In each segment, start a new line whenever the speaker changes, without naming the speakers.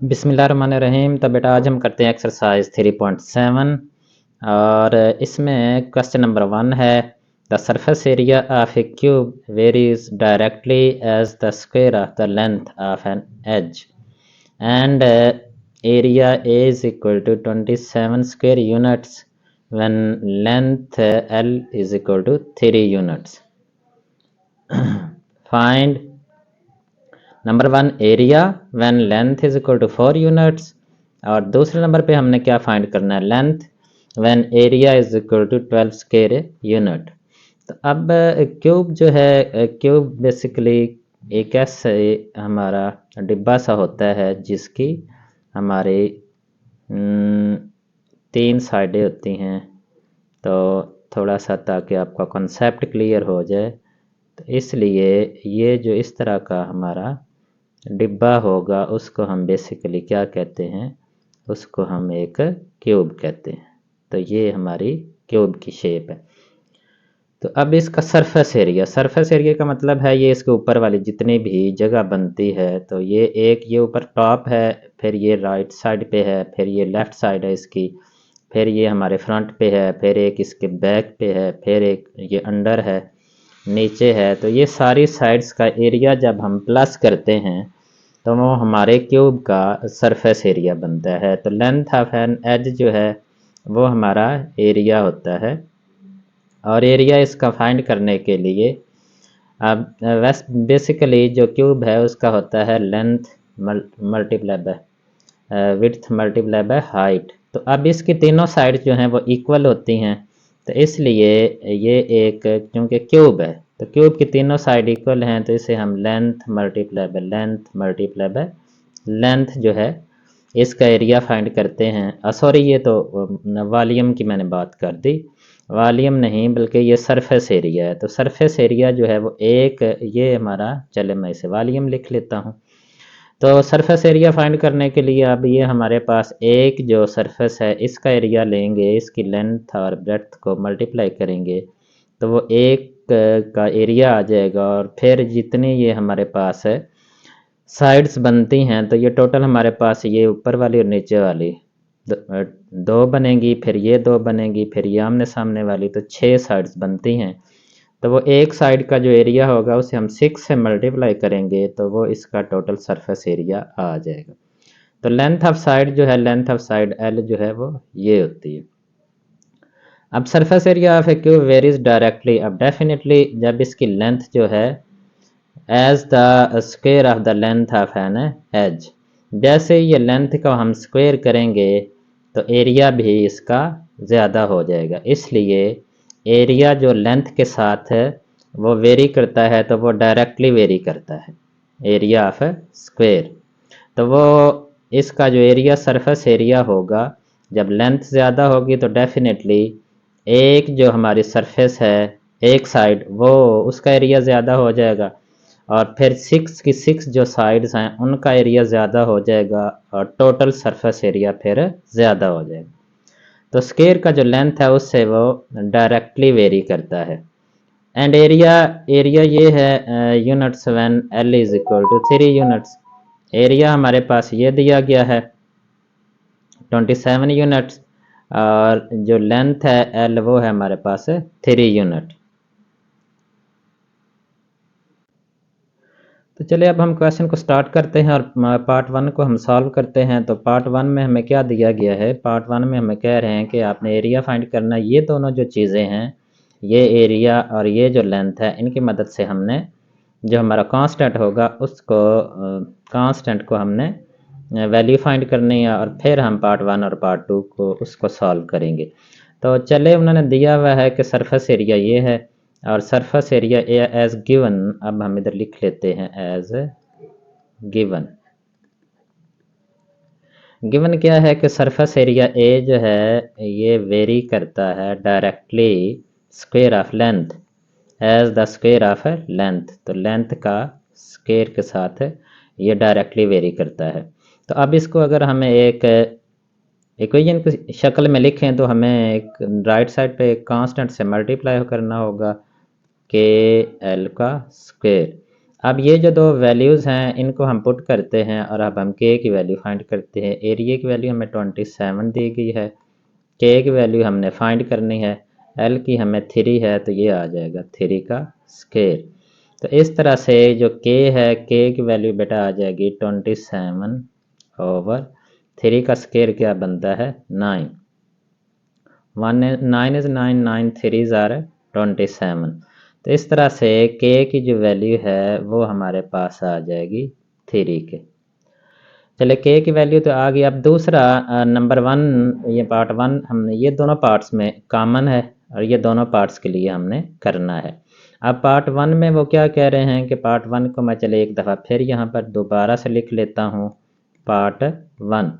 बिस्मिल्लाहिर्रहमानिर्रहीम। तो बेटा आज हम करते हैं एक्सरसाइज 3.7 और इसमें क्वेश्चन नंबर 1 है the surface area of a cube varies directly as the square of the length of an edge and area is equal to 27 square units when length L is equal to 3 units. Find number 1 area when length is equal to 4 units और दूसरे number पे हमने क्या find करना है length when area is equal to 12 square unit. तो अब cube जो है क्यूब बेसिकली एक ऐसे हमारा डिब्बा सा होता है जिसकी हमारी 3 साइडें होती हैं। तो थोड़ा सा ताकि आपका कॉन्सेप्ट क्लियर हो जाए तो इसलिए ये जो इस तरह का हमारा डिब्बा होगा उसको हम बेसिकली क्या कहते हैं, उसको हम एक क्यूब कहते हैं। तो ये हमारी क्यूब की शेप है। तो अब इसका सरफेस एरिया का मतलब है ये इसके ऊपर वाली जितनी भी जगह बनती है। तो ये एक ये ऊपर टॉप है, फिर ये राइट साइड पे है, फिर ये लेफ़्ट साइड है इसकी, फिर ये हमारे फ्रंट पे है, फिर एक इसके बैक पे है, फिर एक ये अंडर है, नीचे है। तो ये सारी साइड्स का एरिया जब हम प्लस करते हैं तो वो हमारे क्यूब का सरफेस एरिया बनता है। तो लेंथ ऑफ एन एज जो है वो हमारा एरिया होता है और एरिया इसका फाइंड करने के लिए अब बेसिकली जो क्यूब है उसका होता है length multiply by width multiply by height. तो अब इसकी तीनों साइड जो हैं वो इक्वल होती हैं। तो इसलिए ये एक क्योंकि क्यूब है तो क्यूब की तीनों साइड इक्वल हैं तो इसे हम लेंथ मल्टीप्लाई बाय लेंथ जो है इसका एरिया फाइंड करते हैं। सॉरी ये तो वॉल्यूम की मैंने बात कर दी, वॉल्यूम नहीं बल्कि ये सरफेस एरिया है। तो सरफेस एरिया जो है वो एक ये हमारा, चले मैं इसे वॉल्यूम लिख लेता हूँ। तो सरफेस एरिया फाइंड करने के लिए अब ये हमारे पास एक जो सरफेस है इसका एरिया लेंगे, इसकी लेंथ और ब्रेड्थ को मल्टीप्लाई करेंगे तो वो एक का एरिया आ जाएगा और फिर जितनी ये हमारे पास है साइड्स बनती हैं तो ये टोटल हमारे पास ये ऊपर वाली और नीचे वाली दो बनेंगी, फिर ये दो बनेंगी, फिर ये आमने सामने वाली, तो 6 साइड्स बनती हैं। तो वो एक साइड का जो एरिया होगा उसे हम 6 से मल्टीप्लाई करेंगे तो वो इसका टोटल सरफेस एरिया आ जाएगा। तो लेंथ ऑफ साइड जो है, लेंथ ऑफ साइड एल जो है वो ये होती है। अब surface area of a cube varies directly. अब डेफिनेटली जब इसकी लेंथ जो है as the square of the length of an edge, जैसे ये लेंथ को हम स्क्वायर करेंगे तो एरिया भी इसका ज़्यादा हो जाएगा। इसलिए एरिया जो लेंथ के साथ है वो वेरी करता है तो वो डायरेक्टली वेरी करता है एरिया ऑफ स्क्वायर। तो वो इसका जो एरिया सरफेस एरिया होगा जब लेंथ ज़्यादा होगी तो डेफिनेटली एक जो हमारी सरफेस है एक साइड वो उसका एरिया ज़्यादा हो जाएगा और फिर 6 की 6 जो साइड्स हैं उनका एरिया ज़्यादा हो जाएगा और टोटल सरफेस एरिया फिर ज़्यादा हो जाएगा। तो स्क्वायर का जो लेंथ है उससे वो डायरेक्टली वेरी करता है। एंड एरिया एरिया ये है units when L is equal to 3 units. Area हमारे पास ये दिया गया है 27 यूनिट्स और जो लेंथ है एल वो है हमारे पास 3 यूनिट। तो चलिए अब हम क्वेश्चन को स्टार्ट करते हैं और पार्ट 1 को हम सॉल्व करते हैं। तो पार्ट 1 में हमें क्या दिया गया है, पार्ट 1 में हमें कह रहे हैं कि आपने एरिया फाइंड करना है। ये दोनों जो चीज़ें हैं ये एरिया और ये जो लेंथ है इनकी मदद से हमने जो हमारा कांस्टेंट होगा उसको कांस्टेंट को हमने वैल्यू फाइंड करनी है और फिर हम पार्ट 1 और पार्ट 2 को उसको सॉल्व करेंगे। तो चले उन्होंने दिया हुआ है कि सरफेस एरिया ये है और सरफेस एरिया एज गिवन, अब हम इधर लिख लेते हैं एज गिवन। गिवन क्या है कि सरफेस एरिया ए जो है ये वेरी करता है directly square of length as the square of length. तो लेंथ का स्क्वायर के साथ ये डायरेक्टली वेरी करता है। तो अब इसको अगर हमें एक इक्वेशन की शक्ल में लिखें तो हमें एक राइट साइड पे एक कांस्टेंट से मल्टीप्लाई करना होगा के एल का स्क्वायर अब ये जो दो वैल्यूज़ हैं इनको हम पुट करते हैं और अब हम के की वैल्यू फाइंड करते हैं। एरिया की वैल्यू हमें 27 दी गई है, के की वैल्यू हमने फाइंड करनी है, एल की हमें 3 है तो ये आ जाएगा 3 का स्क्वायर। तो इस तरह से जो के है, के की वैल्यू बेटा आ जाएगी 27/3 का स्क्वायर क्या बनता है 9। 9 is 9, 9 3s are 27। तो इस तरह से के की जो वैल्यू है वो हमारे पास आ जाएगी 3 के। चले के की वैल्यू तो आ गई। अब दूसरा नंबर 1, ये पार्ट 1 हमने ये दोनों पार्ट्स में कॉमन है और ये दोनों पार्ट्स के लिए हमने करना है। अब पार्ट 1 में वो क्या कह रहे हैं कि पार्ट 1 को मैं चले एक दफ़ा फिर यहाँ पर दोबारा से लिख लेता हूँ पार्ट 1।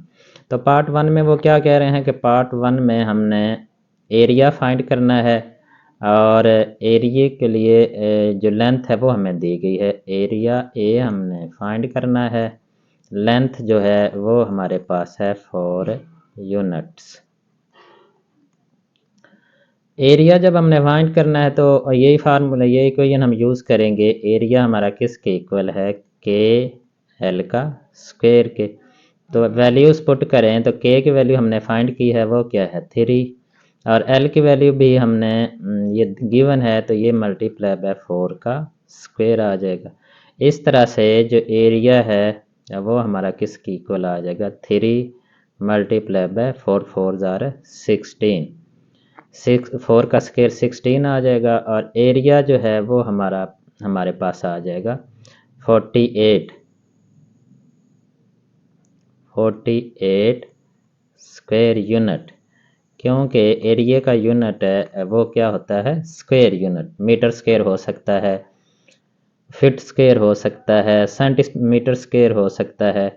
तो पार्ट 1 में वो क्या कह रहे हैं कि पार्ट 1 में हमने एरिया फाइंड करना है और एरिया के लिए जो लेंथ है वो हमें दी गई है, एरिया ए हमने फाइंड करना है, लेंथ जो है वो हमारे पास है 4 यूनिट्स। एरिया जब हमने फाइंड करना है तो यही फार्मूला, यही इक्वेशन हम यूज़ करेंगे। एरिया हमारा किसके इक्वल है, के एल का स्क्वायर के। तो वैल्यूज़ पुट करें तो के की वैल्यू हमने फाइंड की है वो क्या है 3, और एल की वैल्यू भी हमने ये गिवन है तो ये मल्टीप्लाई बाय 4 का स्क्वायर आ जाएगा। इस तरह से जो एरिया है वो हमारा किसकी इक्वल आ जाएगा 3 मल्टीप्लाई बाय 4, 4 जार 16, 4 का स्क्वायर 16 आ जाएगा और एरिया जो है वो हमारे पास आ जाएगा 48 स्क्वायर यूनिट, क्योंकि एरिया का यूनिट है वो क्या होता है स्क्वायर यूनिट। मीटर स्क्वायर हो सकता है, फिट स्क्वायर हो सकता है, सेंटीमीटर स्क्वायर हो सकता है।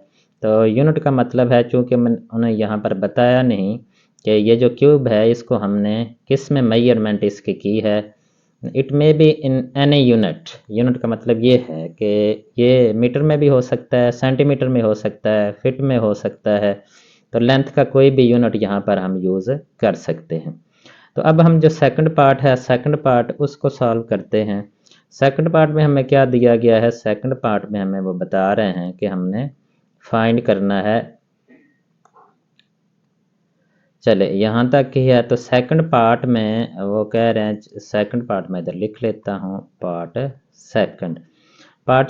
तो यूनिट का मतलब है, चूँकि मैंने उन्हें यहाँ पर बताया नहीं कि ये जो क्यूब है इसको हमने किस में मेजरमेंट इसकी की है। It may be in any unit, unit का मतलब ये है कि ये मीटर में भी हो सकता है, सेंटीमीटर में हो सकता है, फिट में हो सकता है। तो लेंथ का कोई भी यूनिट यहाँ पर हम यूज़ कर सकते हैं। तो अब हम जो सेकंड पार्ट है, सेकंड पार्ट उसको सॉल्व करते हैं। सेकंड पार्ट में हमें क्या दिया गया है, सेकंड पार्ट में हमें वो बता रहे हैं कि हमने फाइंड करना है, चले यहाँ तक ही है। तो सेकंड पार्ट में वो कह रहे हैं, सेकंड पार्ट में इधर लिख लेता हूँ पार्ट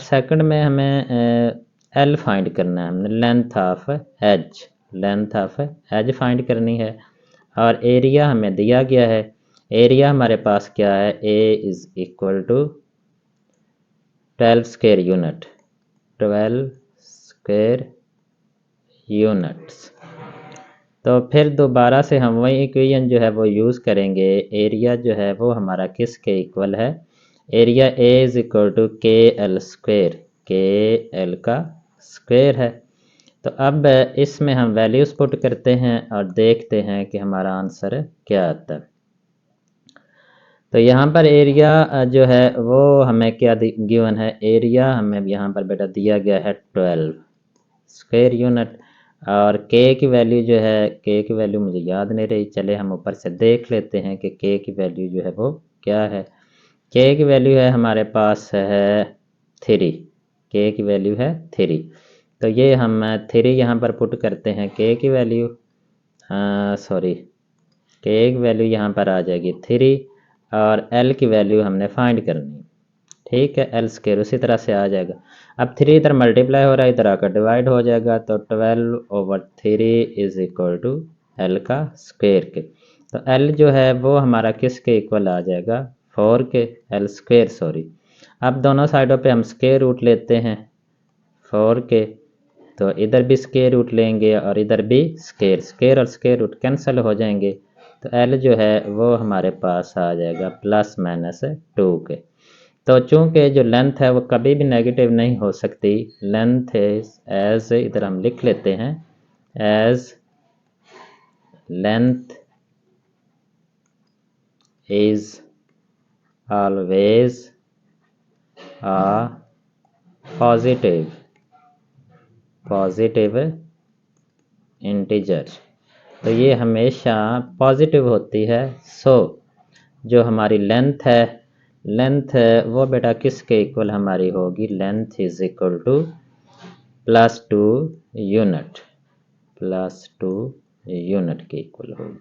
सेकंड में हमें एल फाइंड करना है, हमने लेंथ ऑफ एज फाइंड करनी है और एरिया हमें दिया गया है। एरिया हमारे पास क्या है, A is equal to 12 square unit, 12 square units. तो फिर दोबारा से हम वही इक्वेशन जो है वो यूज़ करेंगे। एरिया जो है वो हमारा किसके इक्वल है, area A is equal to K L square, K L का स्क्वायर है। तो अब इसमें हम वैल्यूज़ पुट करते हैं और देखते हैं कि हमारा आंसर क्या आता है। तो यहाँ पर एरिया जो है वो हमें क्या गिवन है, एरिया हमें यहाँ पर बेटा दिया गया है 12 स्क्वायर यूनिट और के की वैल्यू जो है, के की वैल्यू मुझे याद नहीं रही, चले हम ऊपर से देख लेते हैं कि के की वैल्यू जो है वो क्या है। के की वैल्यू है हमारे पास है 3, के की वैल्यू है 3। तो ये हम 3 यहाँ पर पुट करते हैं, के की वैल्यू सॉरी के की वैल्यू यहाँ पर आ जाएगी 3 और एल की वैल्यू हमने फाइंड करनी, ठीक है, एल स्क्वायर उसी तरह से आ जाएगा। अब 3 इधर मल्टीप्लाई हो रहा है, इधर आकर डिवाइड हो जाएगा, तो 12/3 इज इक्वल टू एल का स्क्वायर के। तो एल जो है वो हमारा किसके इक्वल आ जाएगा 4 के, एल स्क्वायर सॉरी। अब दोनों साइडों पे हम स्क्वायर रूट लेते हैं 4 के, तो इधर भी स्क्वायर रूट लेंगे और इधर भी स्क्वायर, स्क्वायर और स्क्वायर रूट कैंसिल हो जाएंगे। तो एल जो है वो हमारे पास आ जाएगा +-2 के। तो चूंकि जो लेंथ है वो कभी भी नेगेटिव नहीं हो सकती, लेंथ इज एज, इधर हम लिख लेते हैं as length is always a positive integer. तो ये हमेशा पॉजिटिव होती है। सो जो हमारी लेंथ है, लेंथ वो बेटा किसके इक्वल हमारी होगी, length is equal to +2 unit, +2 unit के इक्वल होगी।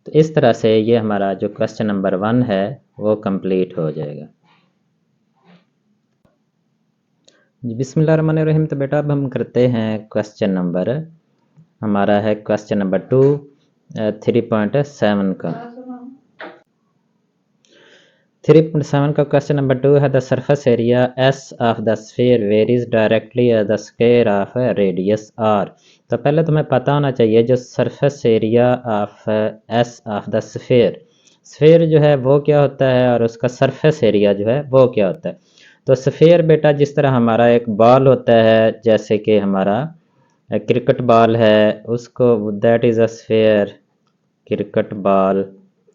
तो इस तरह से ये हमारा जो क्वेश्चन नंबर 1 है वो कंप्लीट हो जाएगा। बिस्मिल्लाहिर्रहमानिर्रहीम। तो बेटा अब हम करते हैं क्वेश्चन नंबर, हमारा है क्वेश्चन नंबर 2 3.7 का। 3.7 का क्वेश्चन नंबर 2 है the surface area S of the sphere varies directly as the square of radius R. तो पहले तुम्हें पता होना चाहिए जो surface area of S of the sphere, sphere जो है वो क्या होता है और उसका सरफेस एरिया जो है वो क्या होता है। तो स्फीयर बेटा जिस तरह हमारा एक बॉल होता है, जैसे कि हमारा क्रिकेट बॉल है, उसको that is a sphere, cricket ball.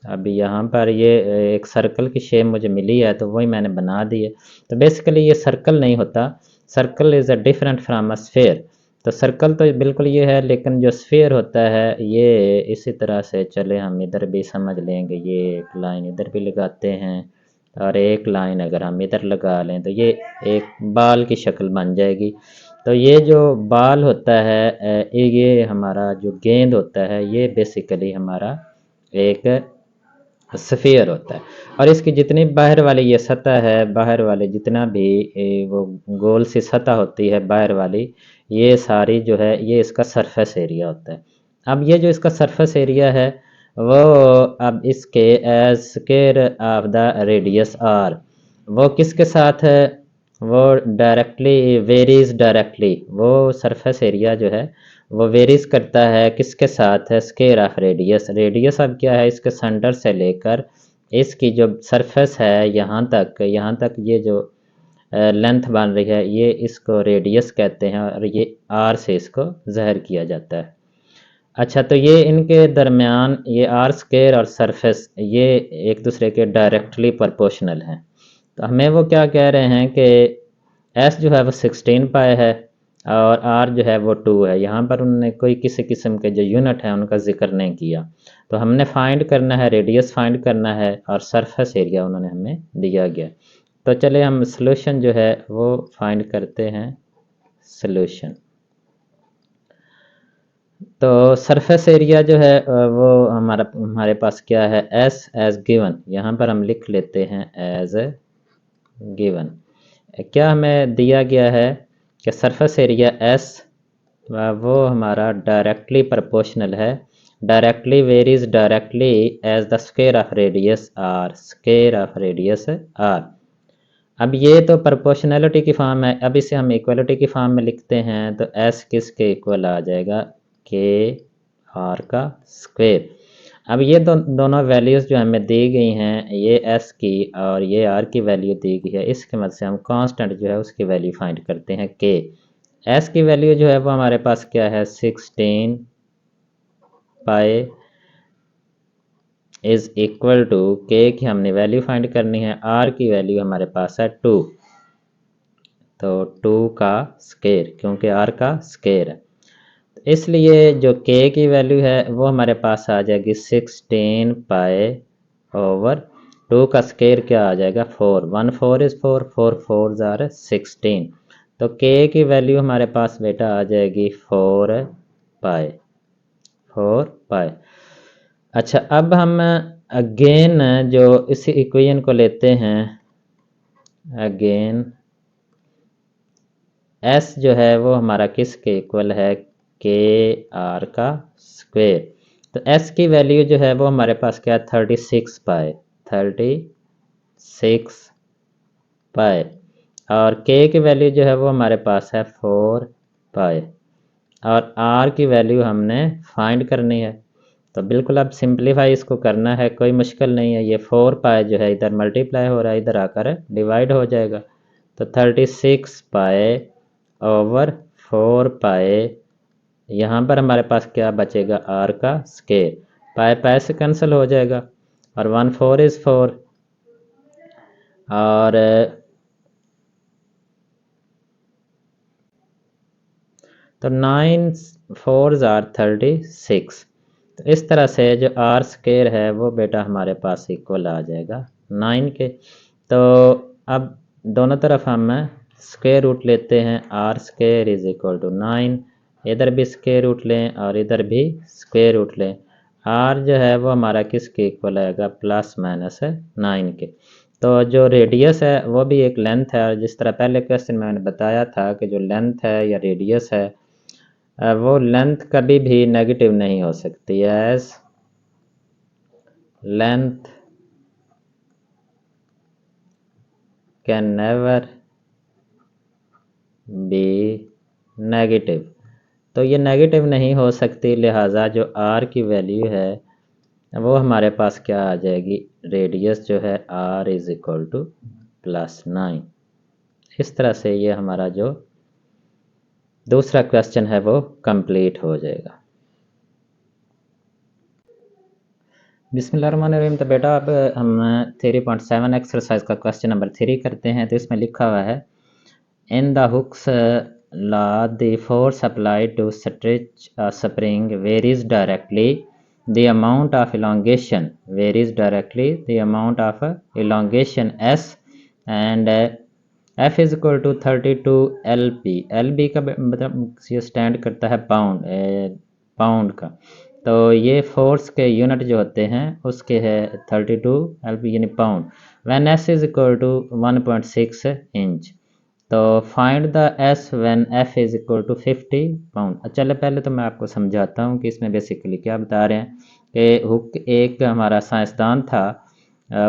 अभी यहाँ पर ये एक सर्कल की शेप मुझे मिली है तो वही मैंने बना दी है। तो बेसिकली ये सर्कल नहीं होता, circle is a different from a sphere. तो सर्कल तो बिल्कुल ये है, लेकिन जो स्फीयर होता है ये इसी तरह से, चले हम इधर भी समझ लेंगे, ये एक लाइन इधर भी लगाते हैं और एक लाइन अगर हम इधर लगा लें तो ये एक बाल की शक्ल बन जाएगी। तो ये जो बाल होता है ये हमारा जो गेंद होता है ये बेसिकली हमारा एक स्फीयर होता है। और इसकी जितनी बाहर वाली ये सतह है, बाहर वाले जितना भी वो गोल सी सतह होती है बाहर वाली, ये सारी जो है ये इसका सरफेस एरिया होता है। अब ये जो इसका सरफेस एरिया है वो अब इसके as square of the radius R, वो किसके साथ है, वो डायरेक्टली वेरीज डायरेक्टली, वो सरफेस एरिया जो है वो वेरीज करता है किसके साथ है, स्क्वायर ऑफ रेडियस। रेडियस अब क्या है, इसके सेंटर से लेकर इसकी जो सरफेस है यहाँ तक ये जो लेंथ बन रही है ये इसको रेडियस कहते हैं और ये आर से इसको ज़हर किया जाता है। अच्छा, तो ये इनके दरमियान ये आर स्क्वायर और सरफेस ये एक दूसरे के डायरेक्टली प्रोपोर्शनल हैं। तो हमें वो क्या कह रहे हैं कि एस जो है वो 16 पाए है और आर जो है वो 2 है। यहाँ पर उन्होंने कोई किसी किस्म के जो यूनिट है उनका जिक्र नहीं किया। तो हमने फाइंड करना है, रेडियस फाइंड करना है और सरफेस एरिया उन्होंने हमें दिया गया। तो चले हम सॉल्यूशन जो है वो फाइंड करते हैं। सॉल्यूशन, तो सरफेस एरिया जो है वो हमारे पास क्या है, एस एज गिवन, यहाँ पर हम लिख लेते हैं एज गिवन। क्या हमें दिया गया है कि सरफेस एरिया एस वो हमारा डायरेक्टली प्रोपोर्शनल है, directly varies directly as the square of radius R, square of radius R. अब ये तो प्रोपोर्शनैलिटी की फॉर्म है, अब इसे हम इक्वलिटी की फॉर्म में लिखते हैं तो एस किसके इक्वल आ जाएगा, के आर का स्क्वायर। अब ये दोनों वैल्यूज़ जो हमें दी गई हैं, ये एस की और ये आर की वैल्यू दी गई है, इसके मदद से हम कांस्टेंट जो है उसकी वैल्यू फाइंड करते हैं के। एस की वैल्यू जो है वो हमारे पास क्या है, 16 पाई इज इक्वल टू के की हमने वैल्यू फाइंड करनी है, आर की वैल्यू हमारे पास है 2, तो 2 का स्क्वायर क्योंकि आर का स्क्वायर है, इसलिए जो के की वैल्यू है वो हमारे पास आ जाएगी 16 पाई ओवर 2 का स्क्वायर क्या आ जाएगा 4, 1 4 इज़ 4, 4 4 आर 16। तो के की वैल्यू हमारे पास बेटा आ जाएगी 4 पाई, 4 पाई। अच्छा, अब हम अगेन जो इसी इक्वेशन को लेते हैं, अगेन एस जो है वो हमारा किसके इक्वल है, के आर का स्क्वायर। तो एस की वैल्यू जो है वो हमारे पास क्या है, 36 पाए, 36 पाए, और के की वैल्यू जो है वो हमारे पास है 4 पाए, और आर की वैल्यू हमने फाइंड करनी है। तो बिल्कुल अब सिंप्लीफाई इसको करना है, कोई मुश्किल नहीं है। ये 4 पाए जो है इधर मल्टीप्लाई हो रहा है, इधर आकर डिवाइड हो जाएगा। तो 36 पाए ओवर 4 पाए, यहाँ पर हमारे पास क्या बचेगा, आर का स्क्वायर, पाए पाए से कैंसिल हो जाएगा और 1 4 इज़ 4, और तो 9 4 आर 36। तो इस तरह से जो आर स्क्वायर है वो बेटा हमारे पास इक्वल आ जाएगा 9 के। तो अब दोनों तरफ हम स्क्वायर रूट लेते हैं, R square is equal to 9, इधर भी स्क्वायर रूट लें और इधर भी स्क्वायर रूट लें। आर जो है वो हमारा किसके इक्वल आएगा, प्लस माइनस 9 के। तो जो रेडियस है वो भी एक लेंथ है, और जिस तरह पहले क्वेश्चन में मैंने बताया था कि जो लेंथ है या रेडियस है वो लेंथ कभी भी नेगेटिव नहीं हो सकती, as length can never be negative. तो ये नेगेटिव नहीं हो सकती, लिहाजा जो आर की वैल्यू है वो हमारे पास क्या आ जाएगी, रेडियस जो है R is equal to plus 9। इस तरह से ये हमारा जो दूसरा क्वेश्चन है वो कंप्लीट हो जाएगा। बिस्मिल्लाहिर्रहमानिर्रहीम। तो बेटा अब हम 3.7 एक्सरसाइज का क्वेश्चन नंबर 3 करते हैं। तो इसमें लिखा हुआ है, in the Hooke's law the force applied to stretch a spring varies directly the amount of elongation varies directly the amount of elongation s and f is equal to 32 lb। lb का मतलब ये stand करता है pound का। तो ये force के unit जो होते हैं उसके है 32 lb यानी pound. When s is equal to 1.6 inch. तो find the S when F is equal to 50 pound. चलो पहले तो मैं आपको समझाता हूँ कि इसमें बेसिकली क्या बता रहे हैं कि हुक एक हमारा साइंसदान था,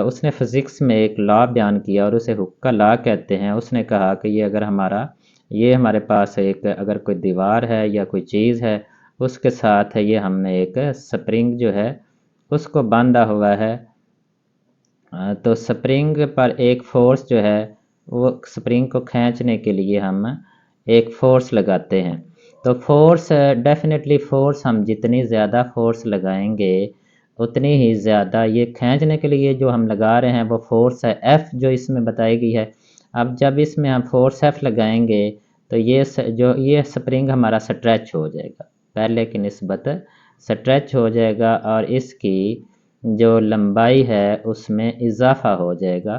उसने फिज़िक्स में एक लॉ बयान किया और उसे हुक का लॉ कहते हैं। उसने कहा कि ये अगर ये हमारे पास एक अगर कोई दीवार है या कोई चीज़ है, उसके साथ ये हमने एक स्प्रिंग जो है उसको बांधा हुआ है, तो स्प्रिंग पर एक फोर्स जो है वो स्प्रिंग को खींचने के लिए हम एक फोर्स लगाते हैं। तो फोर्स डेफिनेटली फोर्स हम जितनी ज़्यादा फोर्स लगाएंगे उतनी ही ज़्यादा ये खींचने के लिए जो हम लगा रहे हैं वो फोर्स है एफ़ जो इसमें बताई गई है। अब जब इसमें हम फोर्स एफ़ लगाएंगे तो ये स्प्रिंग हमारा स्ट्रेच हो जाएगा, पहले की निस्बत स्ट्रेच हो जाएगा और इसकी जो लंबाई है उसमें इजाफा हो जाएगा।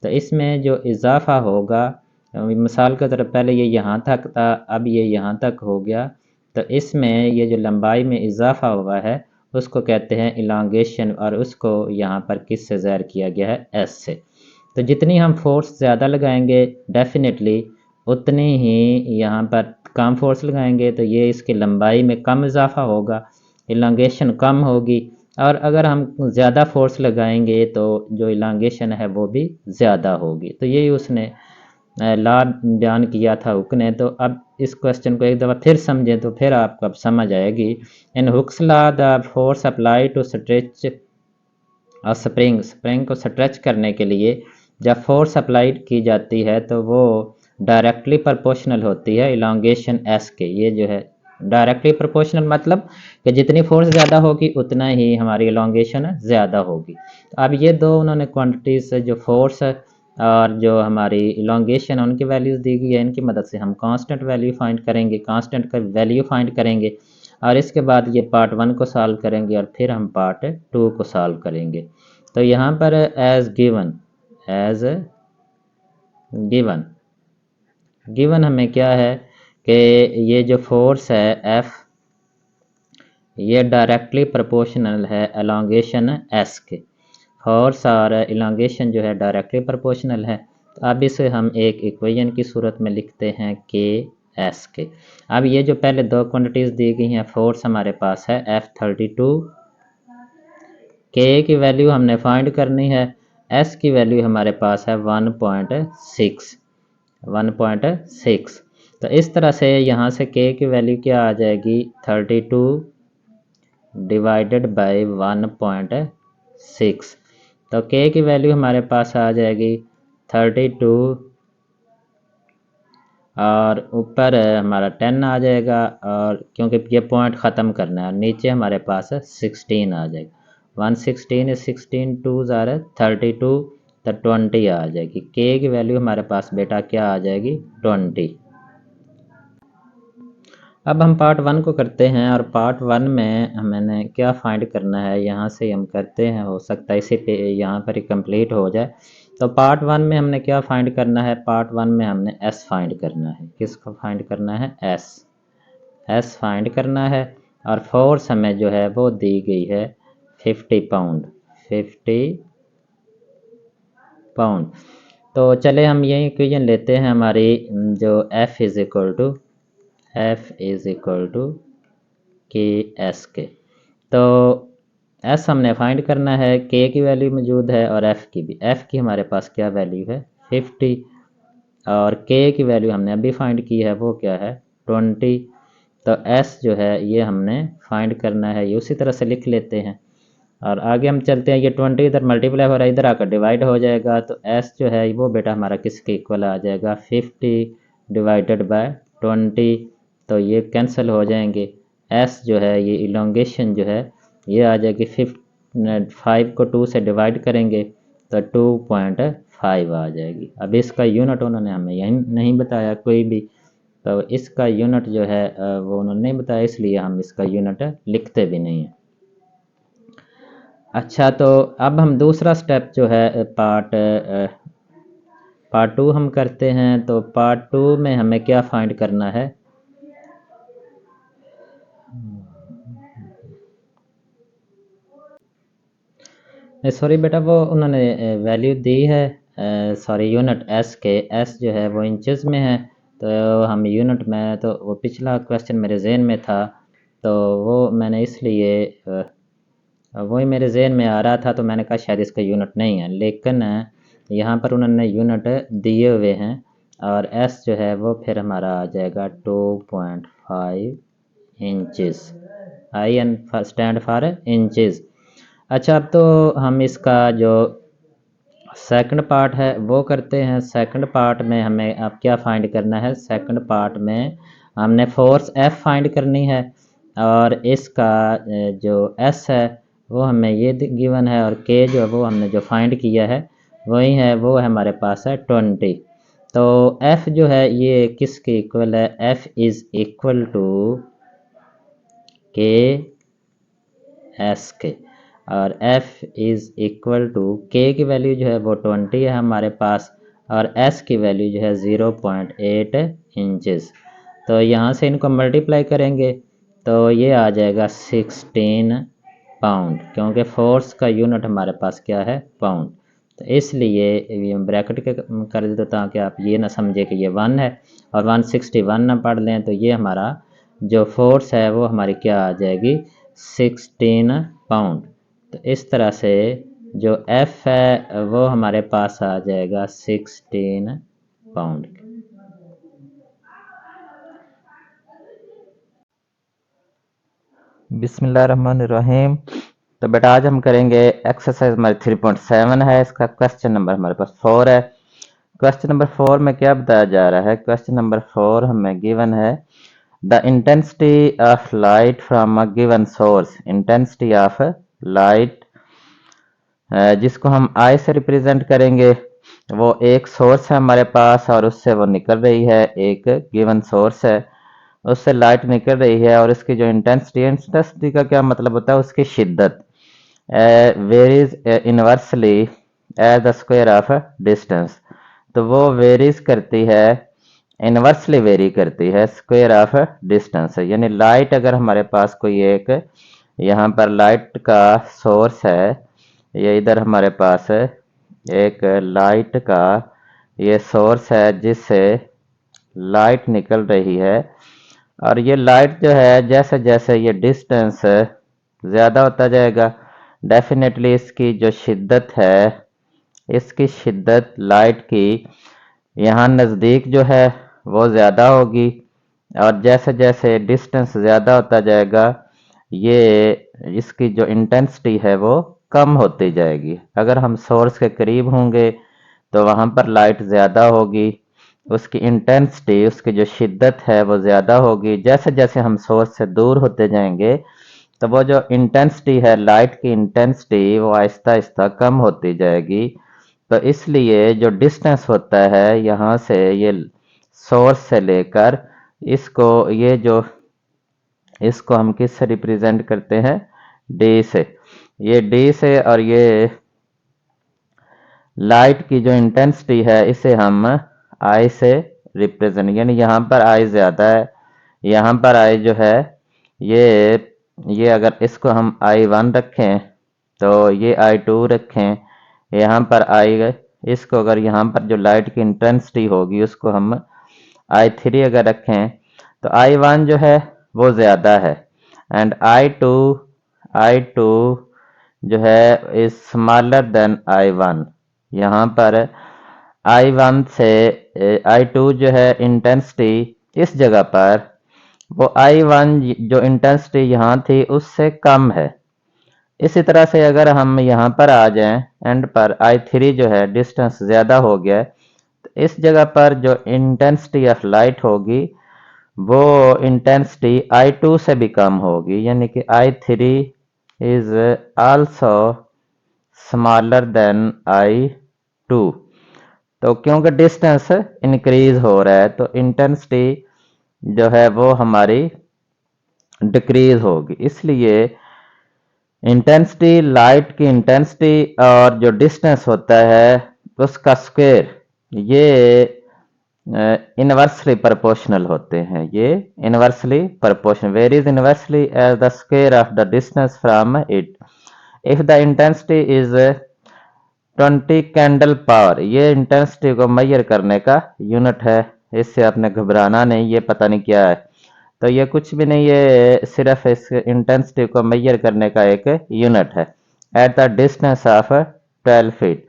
तो इसमें जो इजाफा होगा, मिसाल के तौर पर पहले ये यहाँ तक था, अब ये यहाँ तक हो गया, तो इसमें ये जो लंबाई में इजाफा हुआ है उसको कहते हैं इलांगेशन, और उसको यहाँ पर किस से ज़ाहिर किया गया है, एस से। तो जितनी हम फोर्स ज़्यादा लगाएंगे डेफिनेटली उतनी ही यहाँ पर कम फोर्स लगाएंगे तो ये इसकी लंबाई में कम इजाफा होगा, इलांगेशन कम होगी। और अगर हम ज़्यादा फोर्स लगाएंगे तो जो इलांगेशन है वो भी ज़्यादा होगी। तो यही उसने लॉ बयान किया था हुक ने। तो अब इस क्वेश्चन को एक दफ़ा फिर समझें तो फिर आपको अब समझ आएगी। In Hooke's law the force apply to stretch और स्प्रिंग को स्ट्रेच करने के लिए जब फोर्स अप्लाइड की जाती है तो वो डायरेक्टली प्रोपोर्शनल होती है इलांगेशन एस के। ये जो है डायरेक्टली प्रोपोर्शनल मतलब कि जितनी फोर्स ज़्यादा होगी उतना ही हमारी इलांगेशन ज़्यादा होगी। तो अब ये दो उन्होंने क्वांटिटीज़ जो फोर्स और जो हमारी इलांगेशन उनकी वैल्यूज़ दी गई है, इनकी मदद से हम कांस्टेंट वैल्यू फाइंड करेंगे, कांस्टेंट का वैल्यू फाइंड करेंगे और इसके बाद ये पार्ट 1 को सॉल्व करेंगे और फिर हम पार्ट 2 को सॉल्व करेंगे। तो यहाँ पर एज गिवन हमें क्या है कि ये जो फोर्स है एफ ये डायरेक्टली प्रोपोर्शनल है एलोंगेशन एस के। फोर्स और इलांगेशन जो है डायरेक्टली प्रोपोर्शनल है। तो अब इसे हम एक इक्वेशन की सूरत में लिखते हैं के एस के। अब ये जो पहले दो क्वांटिटीज़ दी गई हैं, फोर्स हमारे पास है F32, के की वैल्यू हमने फाइंड करनी है, एस की वैल्यू हमारे पास है 1.6। तो इस तरह से यहाँ से के की वैल्यू क्या आ जाएगी, 32 डिवाइडेड बाई 1.6। तो के की वैल्यू हमारे पास आ जाएगी 32 और ऊपर हमारा 10 आ जाएगा, और क्योंकि ये पॉइंट ख़त्म करना है, नीचे हमारे पास 16 आ जाएगा। 116 is 16 2s are 32, तो 20 आ जाएगी। के की वैल्यू हमारे पास बेटा क्या आ जाएगी, 20। अब हम पार्ट 1 को करते हैं और पार्ट 1 में हमने क्या फाइंड करना है यहाँ से हम करते हैं, हो सकता है इसी पे यहाँ पर ही कंप्लीट हो जाए। तो पार्ट 1 में हमने क्या फाइंड करना है, पार्ट 1 में हमने एस फाइंड करना है। किसको फाइंड करना है, एस फाइंड करना है। और फोर्स हमें जो है वो दी गई है 50 पाउंड, 50 पाउंड। तो चले हम यही इक्वेशन लेते हैं हमारी, जो F इज़ इक्वल टू के एस के। तो S हमने फाइंड करना है, K की वैल्यू मौजूद है और F की भी। F की हमारे पास क्या वैल्यू है 50, और K की वैल्यू हमने अभी फाइंड की है, वो क्या है 20। तो S जो है ये हमने फाइंड करना है, ये उसी तरह से लिख लेते हैं। और आगे हम चलते हैं, ये 20 इधर मल्टीप्लाई हो रहा है, इधर आकर डिवाइड हो जाएगा। तो S जो है वो बेटा हमारा किसके इक्वल आ जाएगा, 50 डिवाइडेड बाय 20। तो ये कैंसिल हो जाएंगे। S जो है ये इलोंगेशन जो है ये आ जाएगी 5 को 2 से डिवाइड करेंगे तो 2.5 आ जाएगी। अब इसका यूनिट उन्होंने हमें यही नहीं बताया कोई भी, तो इसका यूनिट जो है वो उन्होंने नहीं बताया, इसलिए हम इसका यूनिट लिखते भी नहीं हैं। अच्छा, तो अब हम दूसरा स्टेप जो है पार्ट 2 हम करते हैं। तो पार्ट 2 में हमें क्या फाइंड करना है, सॉरी बेटा वो उन्होंने वैल्यू दी है, सॉरी यूनिट एस के, एस जो है वो इंचेस में है। तो हम यूनिट में, तो वो पिछला क्वेश्चन मेरे जहन में था, तो वो मैंने इसलिए वही मेरे जहन में आ रहा था, तो मैंने कहा शायद इसका यूनिट नहीं है, लेकिन यहाँ पर उन्होंने यूनिट दिए हुए हैं। और एस जो है वो फिर हमारा आ जाएगा 2.5 inches, I N stand for inches. अच्छा, अब तो हम इसका जो सेकंड पार्ट है वो करते हैं। सेकंड पार्ट में हमें अब क्या फाइंड करना है, सेकंड पार्ट में हमने फोर्स एफ फाइंड करनी है, और इसका जो एस है वो हमें ये गिवन है, और के जो है वो हमने जो फाइंड किया है वही है, वो है हमारे पास है 20। तो एफ जो है ये किसके इक्वल है, एफ इज़ इक्वल टू के एस के, और f इज़ इक्वल टू के की वैल्यू जो है वो 20 है हमारे पास, और s की वैल्यू जो है 0.8 इंचेस। तो यहाँ से इनको मल्टीप्लाई करेंगे तो ये आ जाएगा 16 पाउंड, क्योंकि फोर्स का यूनिट हमारे पास क्या है, पाउंड। तो इसलिए ब्रैकेट के कर देते ताकि आप ये ना समझे कि ये 1 है और 161 ना पढ़ लें। तो ये हमारा जो फोर्स है वो हमारी क्या आ जाएगी 16 पाउंड। तो इस तरह से जो F है वो हमारे पास आ जाएगा 16 पाउंड। बिस्मिल्लाहिर्रहमानिर्रहीम। तो बेटा आज हम करेंगे एक्सरसाइज हमारी 3.7 है, इसका क्वेश्चन नंबर हमारे पास 4 है। क्वेश्चन नंबर 4 में क्या बताया जा रहा है, क्वेश्चन नंबर 4 हमें गिवन है the intensity of light from a given source. Intensity of light जिसको हम आई से रिप्रेजेंट करेंगे, वो एक सोर्स है हमारे पास और उससे वो निकल रही है, एक गिवन सोर्स है उससे लाइट निकल रही है, और इसकी जो इंटेंसिटी का क्या मतलब होता है, उसकी शिद्दत varies inversely as the square of distance. तो वो वेरीज करती है, इनवर्सली वेरी करती है स्क्वायर ऑफ डिस्टेंस। यानी लाइट अगर हमारे पास कोई एक यहाँ पर लाइट का सोर्स है, ये इधर हमारे पास एक लाइट का ये सोर्स है जिससे लाइट निकल रही है, और ये लाइट जो है जैसे जैसे ये डिस्टेंस ज़्यादा होता जाएगा, डेफिनेटली इसकी जो शिद्दत है, इसकी शिद्दत लाइट की यहाँ नज़दीक जो है वो ज़्यादा होगी, और जैसे जैसे डिस्टेंस ज़्यादा होता जाएगा ये इसकी जो इंटेंसिटी है वो कम होती जाएगी। अगर हम सोर्स के करीब होंगे तो वहाँ पर लाइट ज़्यादा होगी, उसकी इंटेंसिटी, उसकी जो शिद्दत है वो ज़्यादा होगी। जैसे जैसे हम सोर्स से दूर होते जाएंगे तो वो जो इंटेंसिटी है, लाइट की इंटेंसिटी, वो आहिस्ता आहिस्ता कम होती जाएगी। तो इसलिए जो डिस्टेंस होता है यहाँ से, ये सोर्स से लेकर इसको, ये जो इसको हम किस से रिप्रेजेंट करते हैं, डी से। ये डी से और ये लाइट की जो इंटेंसिटी है इसे हम आई से रिप्रेजेंट, यानी यहाँ पर आई ज़्यादा है, यहाँ पर आई जो है ये अगर इसको हम I1 रखें तो ये I2 रखें, यहाँ पर आई, इसको अगर यहाँ पर जो लाइट की इंटेंसिटी होगी उसको हम I3 अगर रखें तो I1 जो है वो ज़्यादा है, एंड I2 जो है इज स्मॉलर देन I1। यहाँ पर I1 से I2 जो है इंटेंसिटी इस जगह पर वो I1 जो इंटेंसिटी यहाँ थी उससे कम है। इसी तरह से अगर हम यहाँ पर आ जाएं एंड पर I3 जो है डिस्टेंस ज़्यादा हो गया है, तो इस जगह पर जो इंटेंसिटी ऑफ लाइट होगी वो इंटेंसिटी I2 से भी कम होगी, यानी कि I3 is also smaller than I2। तो क्योंकि डिस्टेंस इंक्रीज हो रहा है तो इंटेंसिटी जो है वो हमारी डिक्रीज होगी, इसलिए इंटेंसिटी, लाइट की इंटेंसिटी और जो डिस्टेंस होता है उसका स्क्वायर ये इनवर्सली प्रोपोर्शनल होते हैं। ये inversely proportional varies inversely as the square of the distance from it if the intensity is 20 candle power. ये इंटेंसिटी को मेजर करने का यूनिट है, इससे आपने घबराना नहीं, ये पता नहीं क्या है। तो ये कुछ भी नहीं, ये सिर्फ इस इंटेंसिटी को मेजर करने का एक यूनिट है at the distance of 12 feet.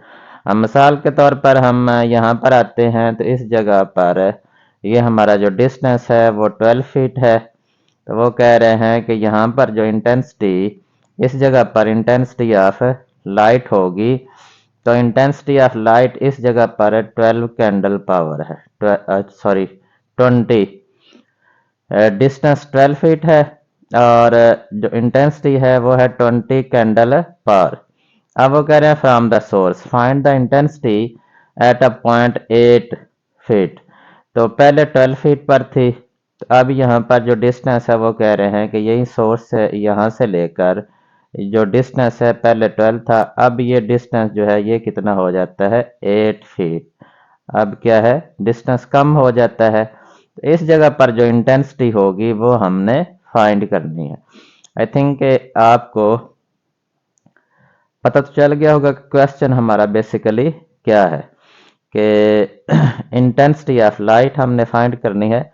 हम मिसाल के तौर पर हम यहाँ पर आते हैं तो इस जगह पर ये हमारा जो डिस्टेंस है वो 12 फीट है। तो वो कह रहे हैं कि यहाँ पर जो इंटेंसिटी, इस जगह पर इंटेंसिटी ऑफ लाइट होगी, तो इंटेंसिटी ऑफ लाइट इस जगह पर 12 कैंडल पावर है, सॉरी 20, डिस्टेंस 12 फीट है और जो इंटेंसिटी है वो है 20 कैंडल पावर। अब वो कह रहे हैं from the source find the intensity at a point 8 feet. तो पहले 12 फीट पर थी, तो अब यहाँ पर जो डिस्टेंस है वो कह रहे हैं कि यही सोर्स है, यहाँ से लेकर जो डिस्टेंस है पहले 12 था, अब ये डिस्टेंस जो है ये कितना हो जाता है 8 फीट। अब क्या है, डिस्टेंस कम हो जाता है, तो इस जगह पर जो इंटेंसिटी होगी वो हमने फाइंड करनी है। आई थिंक आपको पता तो चल गया होगा कि क्वेश्चन हमारा बेसिकली क्या है कि इंटेंसिटी ऑफ लाइट हमने फाइंड करनी है।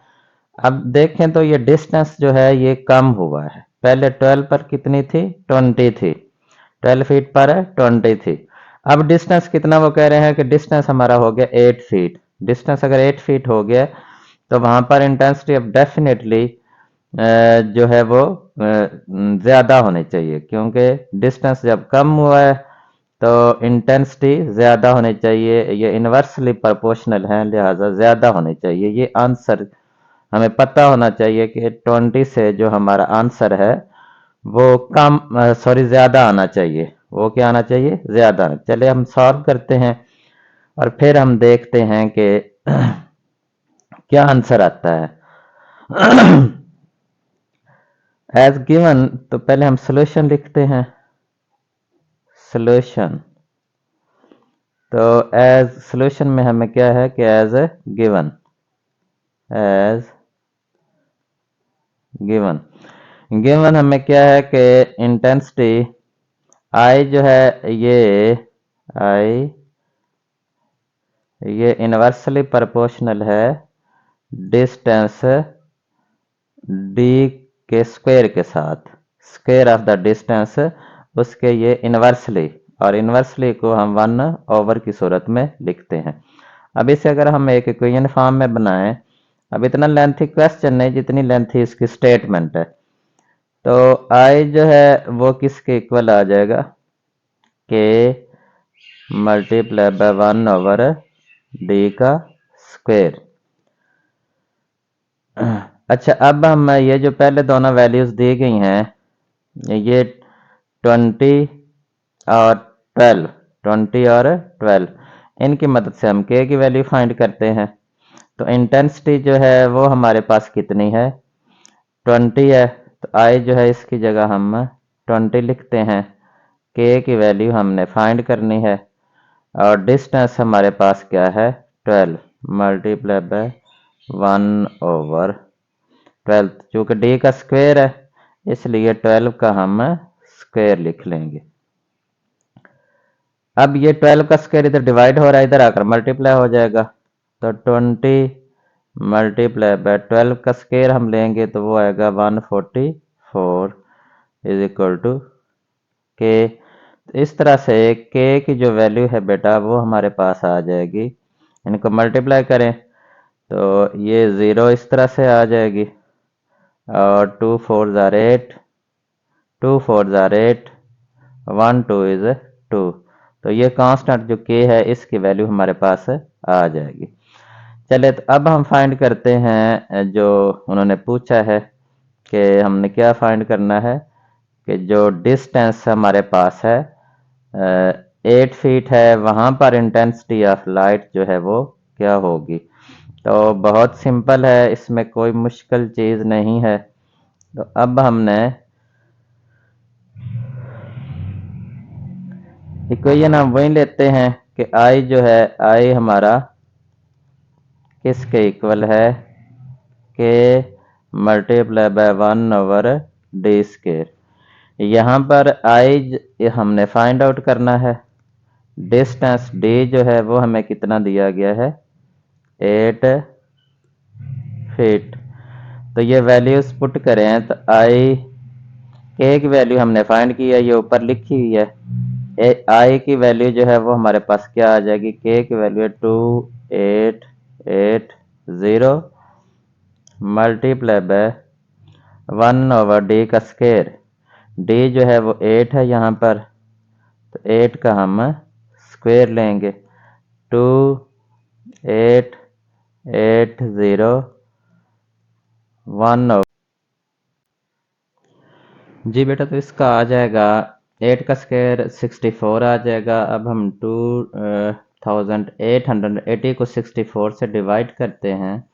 अब देखें तो ये डिस्टेंस जो है ये कम हुआ है, पहले 12 पर कितनी थी 20 थी, 12 फीट पर 20 थी। अब डिस्टेंस कितना, वो कह रहे हैं कि डिस्टेंस हमारा हो गया 8 फीट। डिस्टेंस अगर 8 फीट हो गया तो वहां पर इंटेंसिटी अब डेफिनेटली जो है वो ज़्यादा होनी चाहिए, क्योंकि डिस्टेंस जब कम हुआ है तो इंटेंसिटी ज़्यादा होनी चाहिए। ये इन्वर्सली प्रोपोर्शनल है, लिहाजा ज़्यादा होनी चाहिए। ये आंसर हमें पता होना चाहिए कि 20 से जो हमारा आंसर है वो कम, सॉरी ज़्यादा आना चाहिए। वो क्या आना चाहिए, ज़्यादा। चले हम सॉल्व करते हैं और फिर हम देखते हैं कि क्या आंसर आता है। एज गिवन, तो पहले हम सोल्यूशन लिखते हैं। सोल्यूशन, तो एज सोल्यूशन में हमें क्या है कि as given, as given, given हमें क्या है कि इंटेंसिटी आई जो है आई ये इनवर्सली प्रोपोर्शनल है डिस्टेंस डी के स्क्वायर के साथ, स्क्वायर ऑफ द डिस्टेंस उसके ये इनवर्सली, और इनवर्सली को हम 1/, की सूरत में लिखते हैं। अब इसे अगर हम एक इक्वेशन फॉर्म में बनाएं, अब इतना लेंथी क्वेश्चन नहीं जितनी लेंथी इसकी स्टेटमेंट है, तो आई जो है वो किसके इक्वल आ जाएगा, के मल्टीप्लाई बाय 1/d का स्क्वायर। अच्छा, अब हम ये जो पहले दोनों वैल्यूज दी गई हैं, ये 20 और 12, 20 और 12, इनकी मदद से हम के की वैल्यू फाइंड करते हैं। तो इंटेंसिटी जो है वो हमारे पास कितनी है, 20 है, तो आई जो है इसकी जगह हम 20 लिखते हैं। के की वैल्यू हमने फाइंड करनी है, और डिस्टेंस हमारे पास क्या है 12 मल्टीप्लाई बाय 1/12, चूँकि डी का स्क्वायर है इसलिए 12 का हम स्क्वायर लिख लेंगे। अब ये 12 का स्क्वायर इधर डिवाइड हो रहा है, इधर आकर मल्टीप्लाई हो जाएगा, तो 20 मल्टीप्लाई बाय 12 का स्क्वायर हम लेंगे तो वो आएगा 144 इज इक्वल टू के। इस तरह से के की जो वैल्यू है बेटा वो हमारे पास आ जाएगी। इनको मल्टीप्लाई करें तो ये 0 इस तरह से आ जाएगी और 2 4 ज़ार 8, 2 4 ज़ार 8, 1 2 इज 2, तो ये कांस्टेंट जो के है इसकी वैल्यू हमारे पास आ जाएगी। चले तो अब हम फाइंड करते हैं जो उन्होंने पूछा है कि हमने क्या फाइंड करना है कि जो डिस्टेंस हमारे पास है 8 फीट है, वहाँ पर इंटेंसिटी ऑफ लाइट जो है वो क्या होगी। तो बहुत सिंपल है, इसमें कोई मुश्किल चीज़ नहीं है। तो अब हमने इक्वेशन हम वही लेते हैं कि आई जो है आई हमारा किसके इक्वल है के मल्टीप्लाई बाय 1/d²। यहाँ पर आई हमने फाइंड आउट करना है, डिस्टेंस डी जो है वो हमें कितना दिया गया है 8 फीट। तो ये वैल्यूज पुट करें तो आई के की वैल्यू हमने फाइंड की है, ये ऊपर लिखी हुई है। आई की वैल्यू जो है वो हमारे पास क्या आ जाएगी, के की वैल्यू है 2880 मल्टीप्लाई बाय 1/d का स्क्वायर। डी जो है वो 8 है यहाँ पर, तो 8 का हम स्क्वायर लेंगे 2880 जी बेटा। तो इसका आ जाएगा 8 का स्क्वायर 64 आ जाएगा। अब हम 2880 को 64 से डिवाइड करते हैं,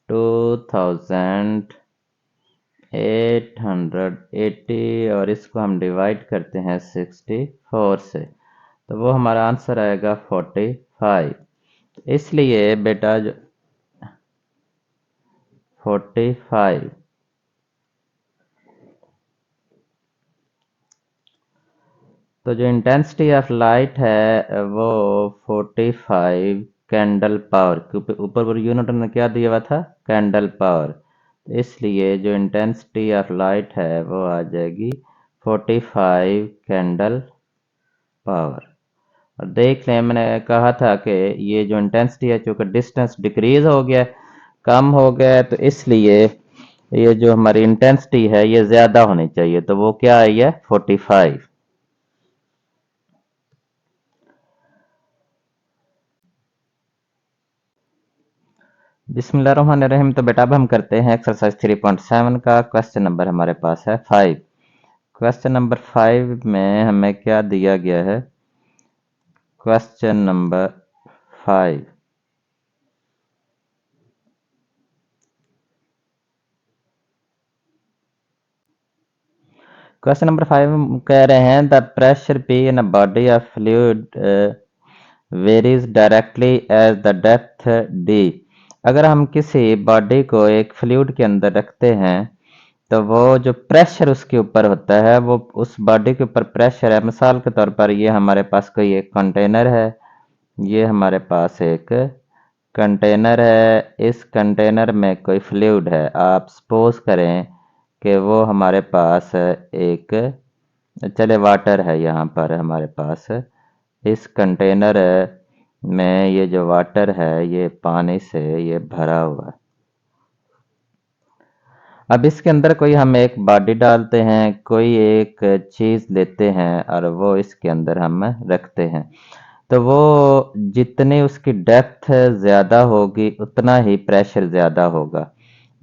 2880 और इसको हम डिवाइड करते हैं 64 से, तो वो हमारा आंसर आएगा 45। इसलिए बेटा जो 45, तो जो इंटेंसिटी ऑफ लाइट है वो 45 कैंडल पावर, क्योंकि ऊपर यूनिट ने क्या दिया हुआ था कैंडल पावर, तो इसलिए जो इंटेंसिटी ऑफ लाइट है वो आ जाएगी 45 कैंडल पावर। और देख लें, मैंने कहा था कि ये जो इंटेंसिटी है चूँकि डिस्टेंस डिक्रीज हो गया कम हो गया, तो इसलिए ये जो हमारी इंटेंसिटी है ये ज़्यादा होनी चाहिए, तो वो क्या आई है 45। बिस्मिल्लाहिर्रहमानिर्रहीम। तो बेटा अब हम करते हैं एक्सरसाइज 3.7 का क्वेश्चन नंबर हमारे पास है 5। क्वेश्चन नंबर 5 में हमें क्या दिया गया है, क्वेश्चन नंबर 5 क्वेश्चन नंबर 5 कह रहे हैं the pressure P in a body of fluid varies directly as the depth D. अगर हम किसी बॉडी को एक फ्लूइड के अंदर रखते हैं तो वो जो प्रेशर उसके ऊपर होता है वो उस बॉडी के ऊपर प्रेशर है। मिसाल के तौर पर ये हमारे पास कोई एक कंटेनर है, ये हमारे पास एक कंटेनर है, इस कंटेनर में कोई फ्लूइड है। आप सपोज करें कि वो हमारे पास एक चले वाटर है, यहाँ पर हमारे पास इस कंटेनर में ये जो वाटर है ये पानी से ये भरा हुआ है। अब इसके अंदर कोई हम एक बॉडी डालते हैं, कोई एक चीज़ लेते हैं और वो इसके अंदर हम रखते हैं, तो वो जितनी उसकी डेप्थ ज़्यादा होगी उतना ही प्रेशर ज़्यादा होगा।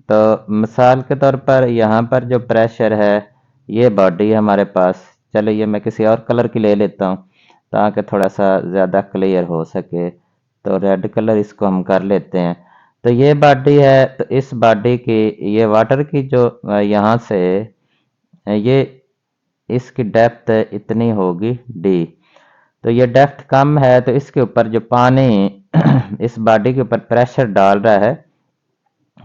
तो मिसाल के तौर पर यहाँ पर जो प्रेशर है ये बॉडी है हमारे पास, चलो ये मैं किसी और कलर की ले लेता हूँ ताकि थोड़ा सा ज़्यादा क्लियर हो सके, तो रेड कलर इसको हम कर लेते हैं। तो ये बॉडी है, तो इस बॉडी की ये वाटर की जो यहाँ से ये इसकी डेप्थ इतनी होगी डी। तो ये डेप्थ कम है तो इसके ऊपर जो पानी इस बॉडी के ऊपर प्रेशर डाल रहा है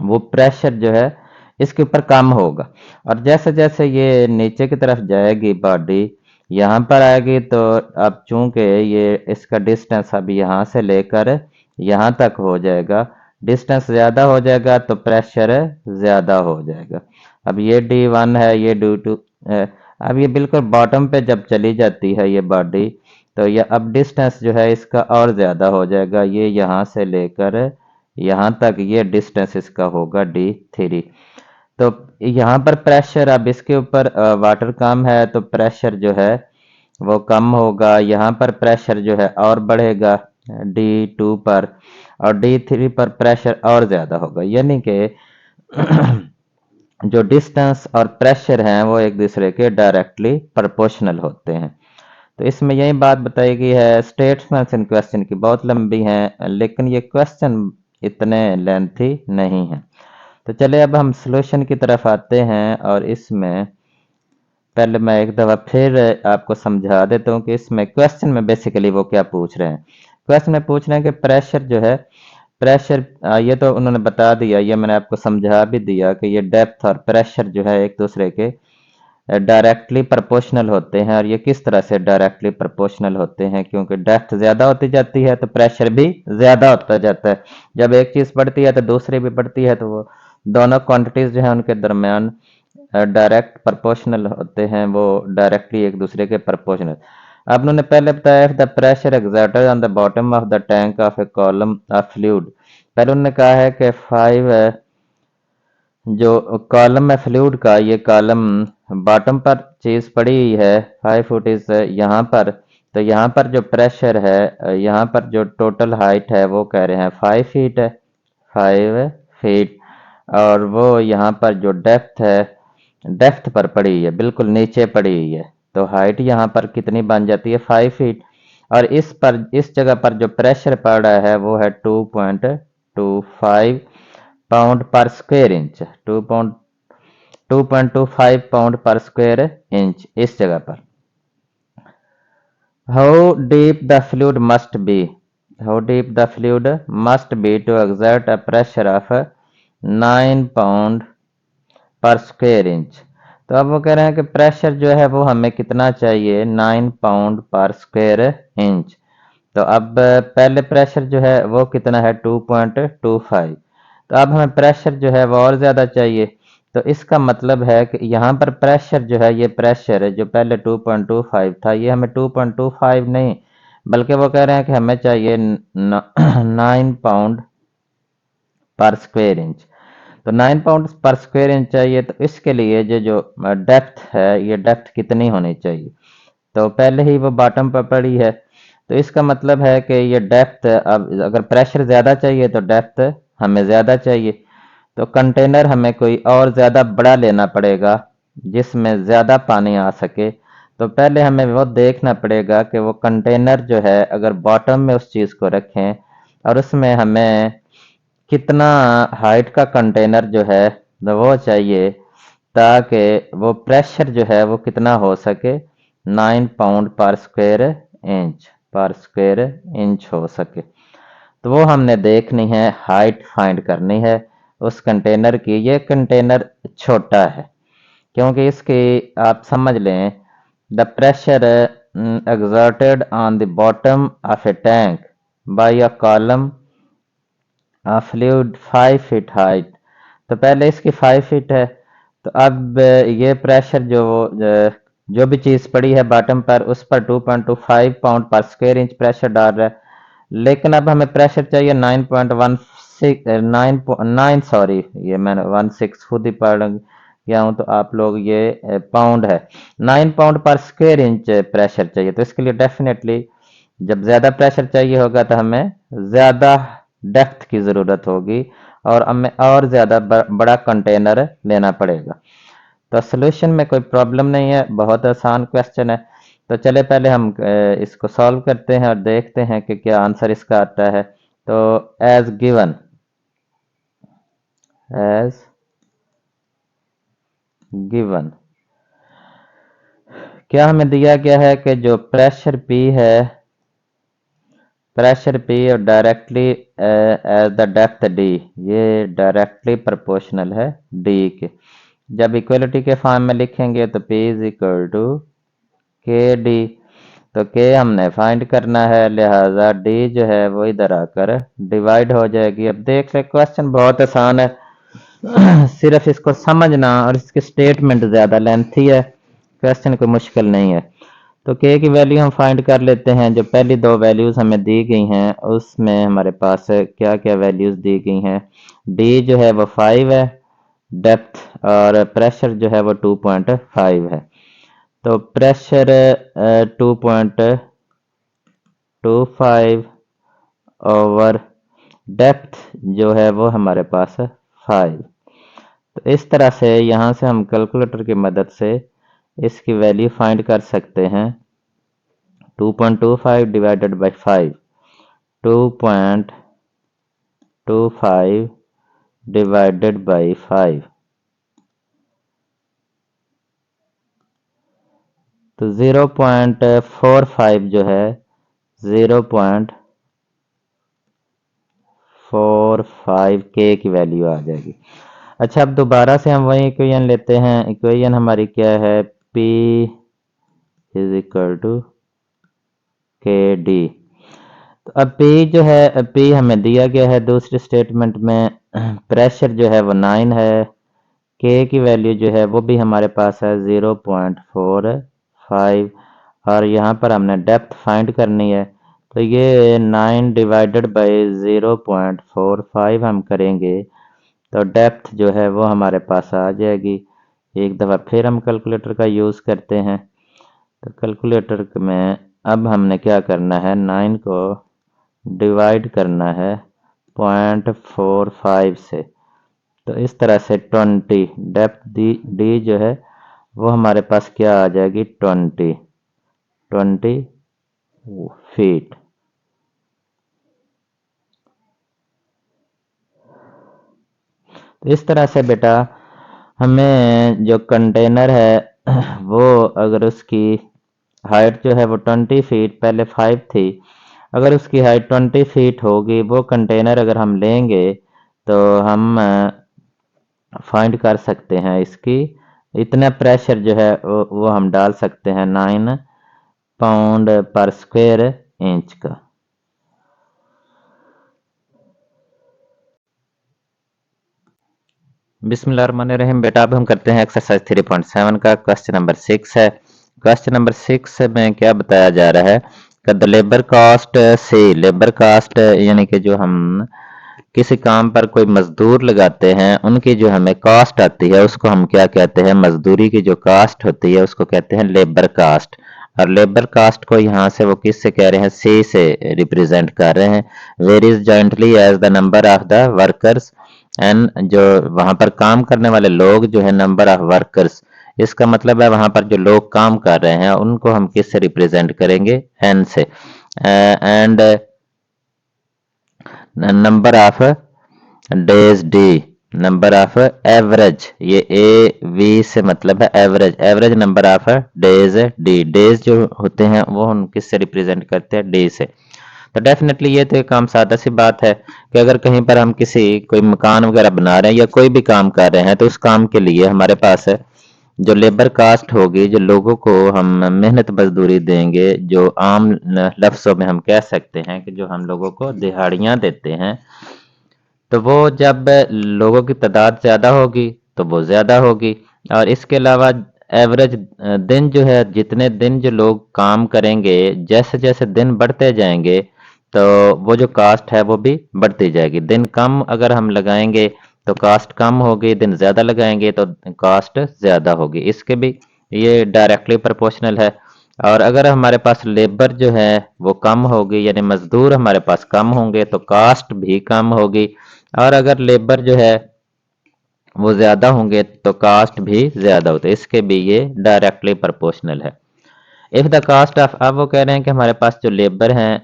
वो प्रेशर जो है इसके ऊपर कम होगा। और जैसे जैसे ये नीचे की तरफ जाएगी बॉडी यहाँ पर आएगी तो अब चूंकि ये इसका डिस्टेंस अब यहाँ से लेकर यहाँ तक हो जाएगा, डिस्टेंस ज़्यादा हो जाएगा तो प्रेशर ज़्यादा हो जाएगा। अब ये D1 है, ये D2 है। अब ये बिल्कुल बॉटम पे जब चली जाती है ये बॉडी तो ये अब डिस्टेंस जो है इसका और ज़्यादा हो जाएगा, ये यहाँ से लेकर यहाँ तक ये डिस्टेंस इसका होगा D3। तो यहाँ पर प्रेशर अब इसके ऊपर वाटर कम है तो प्रेशर जो है वो कम होगा, यहाँ पर प्रेशर जो है और बढ़ेगा D2 पर, और D3 पर प्रेशर और ज़्यादा होगा। यानी कि जो डिस्टेंस और प्रेशर हैं वो एक दूसरे के डायरेक्टली प्रोपोर्शनल होते हैं। तो इसमें यही बात बताई गई है। स्टेटमेंट्स इन क्वेश्चन की बहुत लंबी हैं लेकिन ये क्वेश्चन इतने लेंथी नहीं है। तो चलिए अब हम सॉल्यूशन की तरफ आते हैं और इसमें पहले मैं एक दफ़ा फिर आपको समझा देता हूँ कि इसमें क्वेश्चन में बेसिकली वो क्या पूछ रहे हैं। क्वेश्चन में पूछ रहे हैं कि प्रेशर जो है, प्रेशर ये तो उन्होंने बता दिया, ये मैंने आपको समझा भी दिया कि ये डेप्थ और प्रेशर जो है एक दूसरे के डायरेक्टली प्रोपोर्शनल होते हैं। और ये किस तरह से डायरेक्टली प्रोपोर्शनल होते हैं, क्योंकि डेप्थ ज़्यादा होती जाती है तो प्रेशर भी ज़्यादा होता जाता है। जब एक चीज़ बढ़ती है तो दूसरी भी बढ़ती है, तो वो दोनों क्वांटिटीज़ जो है उनके दरमियान डायरेक्ट प्रोपोर्शनल होते हैं, वो डायरेक्टली एक दूसरे के प्रोपोर्शनल। अब उन्होंने पहले बताया the pressure exerted on the bottom of the tank of A column of fluid. पहले उन्होंने कहा है कि 5 जो कॉलम है फ्लूइड का, ये कॉलम बॉटम पर चीज़ पड़ी हुई है 5 फुट इज यहाँ पर। तो यहाँ पर जो प्रेशर है, यहाँ पर जो टोटल हाइट है वो कह रहे हैं 5 फीट है, 5 फीट। और वो यहाँ पर जो डेप्थ है, डेप्थ पर पड़ी हुई है, बिल्कुल नीचे पड़ी हुई है। तो हाइट यहाँ पर कितनी बन जाती है 5 फीट। और इस पर, इस जगह पर जो प्रेशर पड़ रहा है वो है 2.25 pound per square inch, 2.25 pound per square inch इस जगह पर। How deep the fluid must be, how deep the fluid must be to exert a pressure of 9 pound per square inch. तो अब वो कह रहे हैं कि प्रेशर जो है वो हमें कितना चाहिए, 9 पाउंड पर स्क्वायर इंच। तो अब पहले प्रेशर जो है वो कितना है 2.25। तो अब हमें प्रेशर जो है वो और ज़्यादा चाहिए। तो इसका मतलब है कि यहाँ पर प्रेशर जो है, ये प्रेशर है जो पहले 2.25 था, ये हमें 2.25 नहीं बल्कि वो कह रहे हैं कि हमें चाहिए 9 पाउंड पर स्क्वायर इंच। तो 9 पाउंड पर स्क्वायर इंच चाहिए। तो इसके लिए जो डेप्थ है, ये डेप्थ कितनी होनी चाहिए। तो पहले ही वो बॉटम पर पड़ी है, तो इसका मतलब है कि ये डेप्थ, अब अगर प्रेशर ज़्यादा चाहिए तो डेप्थ हमें ज़्यादा चाहिए। तो कंटेनर हमें कोई और ज़्यादा बड़ा लेना पड़ेगा जिसमें ज़्यादा पानी आ सके। तो पहले हमें वो देखना पड़ेगा कि वो कंटेनर जो है अगर बॉटम में उस चीज़ को रखें और उसमें हमें कितना हाइट का कंटेनर जो है वो चाहिए ताकि वो प्रेशर जो है वो कितना हो सके, 9 पाउंड पर स्क्वायर इंच, पर स्क्वायर इंच हो सके। तो वो हमने देखनी है, हाइट फाइंड करनी है उस कंटेनर की। ये कंटेनर छोटा है क्योंकि इसकी आप समझ लें, the pressure exerted on the bottom of a tank by a column fluid 5 feet height. तो पहले इसकी 5 फीट है। तो अब ये प्रेशर जो भी चीज़ पड़ी है बॉटम पर उस पर 2.25 pound per square inch pressure डाल रहा है। लेकिन अब हमें प्रेशर चाहिए 9.16 9 सॉरी, ये मैंने 16 खुद ही पढ़ गया हूँ, तो आप लोग ये पाउंड है, 9 pound per square inch pressure चाहिए। तो इसके लिए डेफिनेटली जब ज़्यादा प्रेशर चाहिए होगा तो हमें ज़्यादा डेप्थ की ज़रूरत होगी और हमें और ज़्यादा बड़ा कंटेनर लेना पड़ेगा। तो सॉल्यूशन में कोई प्रॉब्लम नहीं है, बहुत आसान क्वेश्चन है। तो चले पहले हम इसको सॉल्व करते हैं और देखते हैं कि क्या आंसर इसका आता है। तो एज गिवन, एज गिवन क्या हमें दिया गया है कि जो प्रेशर P है प्रेशर P और directly as the depth D, ये डायरेक्टली प्रोपोर्शनल है D के। जब इक्वलिटी के फॉर्म में लिखेंगे तो P इज इक्वल टू के डी, तो K हमने फाइंड करना है, लिहाजा D जो है वो इधर आकर डिवाइड हो जाएगी। अब देख ले, क्वेश्चन बहुत आसान है, सिर्फ इसको समझना, और इसकी स्टेटमेंट ज़्यादा लेंथी है, क्वेश्चन कोई मुश्किल नहीं है। तो K की वैल्यू हम फाइंड कर लेते हैं। जो पहली दो वैल्यूज़ हमें दी गई हैं उसमें हमारे पास क्या क्या वैल्यूज़ दी गई हैं। D जो है वो 5 है, डेप्थ और प्रेशर जो है वो 2.5 है। तो प्रेशर 2.25 ओवर डेप्थ जो है वो हमारे पास है 5। तो इस तरह से यहाँ से हम कैलकुलेटर की मदद से इसकी वैल्यू फाइंड कर सकते हैं। 2.25 डिवाइडेड बाई 5, 2.25 डिवाइडेड बाई 5, तो 0.45 जो है 0.45 के की वैल्यू आ जाएगी। अच्छा, अब दोबारा से हम वही इक्वेशन लेते हैं। इक्वेशन हमारी क्या है, P इज इक्वल टू के डी। तो अब P जो है, P हमें दिया गया है दूसरी स्टेटमेंट में, प्रेशर जो है वो 9 है, K की वैल्यू जो है वो भी हमारे पास है 0.45, और यहाँ पर हमने डेप्थ फाइंड करनी है। तो ये 9 डिवाइडेड बाई 0.45 हम करेंगे तो डेप्थ जो है वो हमारे पास आ जाएगी। एक दफ़ा फिर हम कैलकुलेटर का यूज़ करते हैं। तो कैलकुलेटर में अब हमने क्या करना है, 9 को डिवाइड करना है 0.45 से। तो इस तरह से 20 डेप्थ डी जो है वो हमारे पास क्या आ जाएगी, 20 फीट। तो इस तरह से बेटा हमें जो कंटेनर है वो, अगर उसकी हाइट जो है वो 20 फीट, पहले 5 थी, अगर उसकी हाइट 20 फीट होगी, वो कंटेनर अगर हम लेंगे तो हम फाइंड कर सकते हैं इसकी इतना प्रेशर जो है वो हम डाल सकते हैं 9 पाउंड पर स्क्वायर इंच का। बिस्मिल्लाहिर्रहमानिर्रहीम। बेटा अब हम करते हैं एक्सरसाइज 3.7 का क्वेश्चन नंबर 6 है। क्वेश्चन नंबर 6 में क्या बताया जा रहा है कि द लेबर कास्ट से, लेबर कास्ट यानी कि जो हम किसी काम पर कोई मजदूर लगाते हैं उनकी जो हमें कास्ट आती है उसको हम क्या कहते हैं, मजदूरी की जो कास्ट होती है उसको कहते हैं लेबर कास्ट। और लेबर कास्ट को यहाँ से वो किस से कह रहे हैं, सी से रिप्रेजेंट कर रहे हैं। Varies jointly as the number of the workers, N जो वहां पर काम करने वाले लोग जो है, नंबर ऑफ वर्कर्स, इसका मतलब है वहां पर जो लोग काम कर रहे हैं उनको हम किस से रिप्रेजेंट करेंगे, एन से। And number of days D, number of average, ये ए वी से मतलब है average, average number of days D, days जो होते हैं वो हम किससे रिप्रेजेंट करते हैं, डी से। तो डेफिनेटली ये तो एक काम सादा सी बात है कि अगर कहीं पर हम किसी कोई मकान वगैरह बना रहे हैं या कोई भी काम कर रहे हैं तो उस काम के लिए हमारे पास जो लेबर कास्ट होगी, जो लोगों को हम मेहनत मजदूरी देंगे, जो आम लफ्ज़ों में हम कह सकते हैं कि जो हम लोगों को दिहाड़ियाँ देते हैं, तो वो जब लोगों की तादाद ज़्यादा होगी तो वो ज़्यादा होगी। और इसके अलावा एवरेज दिन जो है, जितने दिन जो लोग काम करेंगे, जैसे जैसे दिन बढ़ते जाएंगे तो वो जो कास्ट है वो भी बढ़ती जाएगी। दिन कम अगर हम लगाएंगे तो कास्ट कम होगी, दिन ज़्यादा लगाएंगे तो कास्ट ज़्यादा होगी। इसके भी ये डायरेक्टली प्रोपोर्शनल है। और अगर हमारे पास लेबर जो है वो कम होगी, यानी मजदूर हमारे पास कम होंगे तो कास्ट भी कम होगी। और अगर लेबर जो है वो ज़्यादा होंगे तो कास्ट भी ज़्यादा होते हैं। इसके भी ये डायरेक्टली प्रोपोर्शनल है। इफ़ द कास्ट ऑफ, अब वो कह रहे हैं कि हमारे पास जो लेबर हैं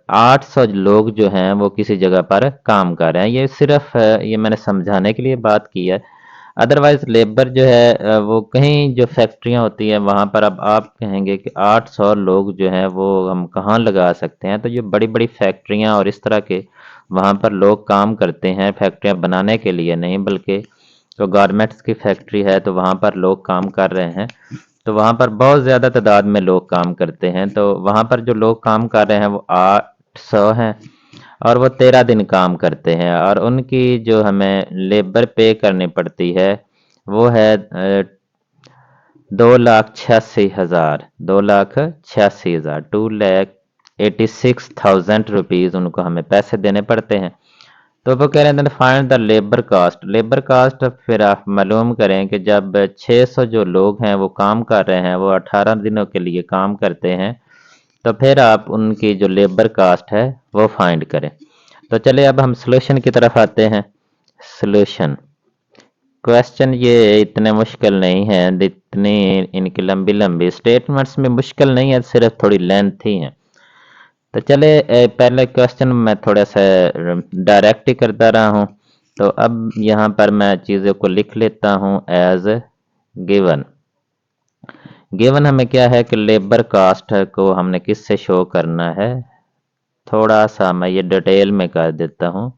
800 लोग जो हैं वो किसी जगह पर काम कर रहे हैं। ये सिर्फ ये मैंने समझाने के लिए बात की है। अदरवाइज लेबर जो है वो कहीं जो फैक्ट्रियां होती हैं वहां पर अब आप कहेंगे कि 800 लोग जो हैं वो हम कहाँ लगा सकते हैं, तो ये बड़ी बड़ी फैक्ट्रियां और इस तरह के वहां पर लोग काम करते हैं, फैक्ट्रियां बनाने के लिए नहीं बल्कि तो गारमेंट्स की फैक्ट्री है तो वहां पर लोग काम कर रहे हैं। तो वहां पर बहुत ज्यादा तादाद में लोग काम करते हैं, तो वहां पर जो लोग काम कर रहे हैं वो 800 हैं और वो 13 दिन काम करते हैं और उनकी जो हमें लेबर पे करनी पड़ती है वो है 2,86,000, 2,86,000, 2,86,000 रुपीज उनको हमें पैसे देने पड़ते हैं। तो वो कह रहे हैं find the labour cost. Labour cost फिर आप मालूम करें कि जब 600 जो लोग हैं वो काम कर रहे हैं, वो 18 दिनों के लिए काम करते हैं, तो फिर आप उनकी जो लेबर कास्ट है वो फाइंड करें। तो चलिए अब हम सॉल्यूशन की तरफ आते हैं। सॉल्यूशन क्वेश्चन ये इतने मुश्किल नहीं है, इतनी इनकी लंबी लंबी स्टेटमेंट्स में मुश्किल नहीं है, सिर्फ थोड़ी लेंथ ही है। तो चले पहले क्वेश्चन मैं थोड़ा सा डायरेक्ट ही करता रहा हूँ, तो अब यहाँ पर मैं चीज़ों को लिख लेता हूँ एज गिवन। गिवन हमें क्या है कि लेबर कास्ट को हमने किससे शो करना है, थोड़ा सा मैं ये डिटेल में कर देता हूँ।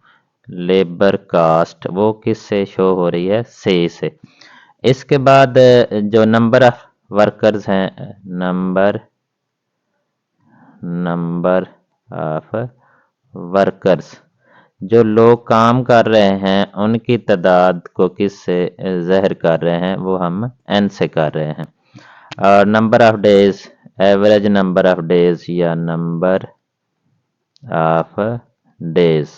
लेबर कास्ट वो किससे शो हो रही है, से। इसके बाद जो नंबर ऑफ वर्कर्स हैं, नंबर ऑफ वर्कर्स, जो लोग काम कर रहे हैं उनकी तादाद को किससे ज़ाहिर कर रहे हैं, वो हम एन से कर रहे हैं। और number of days, average number of days या number of days,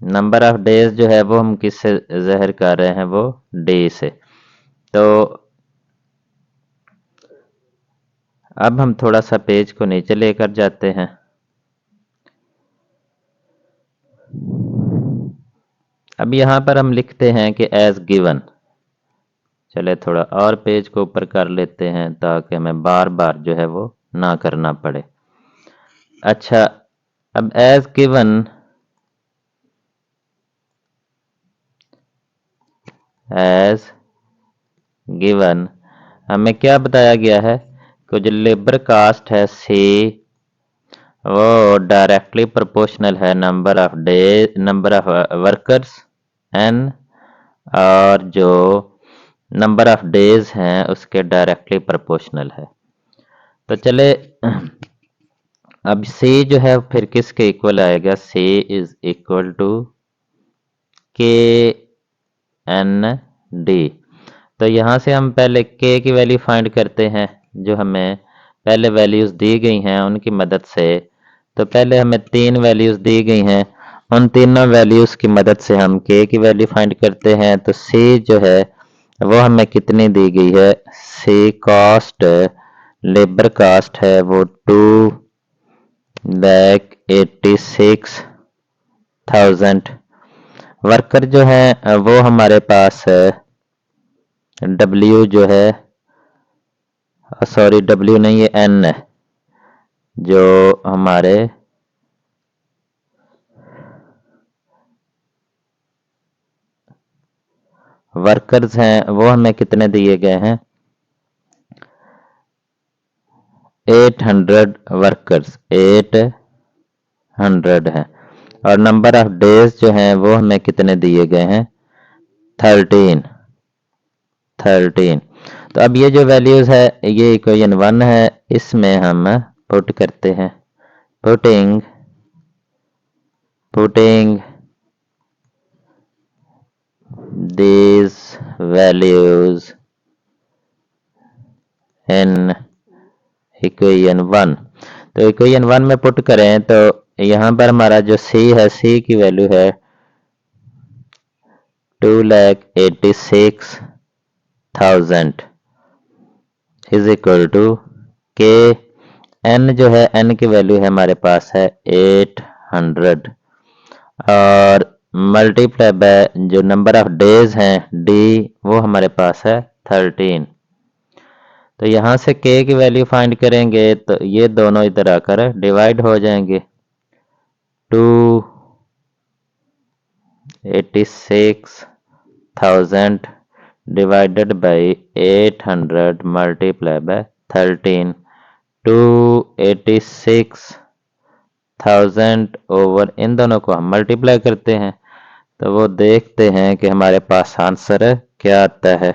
number of days जो है वो हम किससे ज़ाहिर कर रहे हैं, वो डे से। तो अब हम थोड़ा सा पेज को नीचे लेकर जाते हैं। अब यहाँ पर हम लिखते हैं कि एज गिवन। चले थोड़ा और पेज को ऊपर कर लेते हैं ताकि हमें बार बार जो है वो ना करना पड़े। अच्छा, अब एज गिवन, एज गिवन हमें क्या बताया गया है कि जो लेबर कास्ट है सी वो डायरेक्टली प्रोपोर्शनल है number of day, number of workers N, और जो नंबर ऑफ डेज हैं उसके डायरेक्टली प्रोपोर्शनल है। तो चले अब सी जो है फिर किसके इक्वल आएगा, सी इज इक्वल टू के एन डी। तो यहाँ से हम पहले के की वैल्यू फाइंड करते हैं, जो हमें पहले वैल्यूज दी गई हैं उनकी मदद से। तो पहले हमें 3 वैल्यूज दी गई हैं, उन तीनों वैल्यूज की मदद से हम के की वैल्यू फाइंड करते हैं। तो सी जो है वो हमें कितनी दी गई है, सी कास्ट, लेबर कास्ट है वो 2,86,000। वर्कर जो है वो हमारे पास डब्ल्यू जो है, सॉरी डब्ल्यू नहीं ये एन है, जो हमारे वर्कर्स हैं वो हमें कितने दिए गए हैं, 800 वर्कर्स, 800 हैं। और नंबर ऑफ डेज जो हैं वो हमें कितने दिए गए हैं, 13। तो अब ये जो वैल्यूज है ये इक्वेशन 1 है, इसमें हम पुट करते हैं, putting these values in equation 1। तो इक्वेशन 1 में पुट करें तो यहाँ पर हमारा जो सी है, सी की वैल्यू है 2,86,000 इज इक्वल टू के एन जो है, एन की वैल्यू है हमारे पास है 800 और मल्टीप्लाई बाय जो नंबर ऑफ डेज हैं डी वो हमारे पास है 13। तो यहाँ से के की वैल्यू फाइंड करेंगे तो ये दोनों इधर आकर डिवाइड हो जाएंगे, 286 1000 divided by 800 multiplied by 13 286,000 over in दोनों को हम मल्टीप्लाई करते हैं तो वो देखते हैं कि हमारे पास आंसर क्या आता है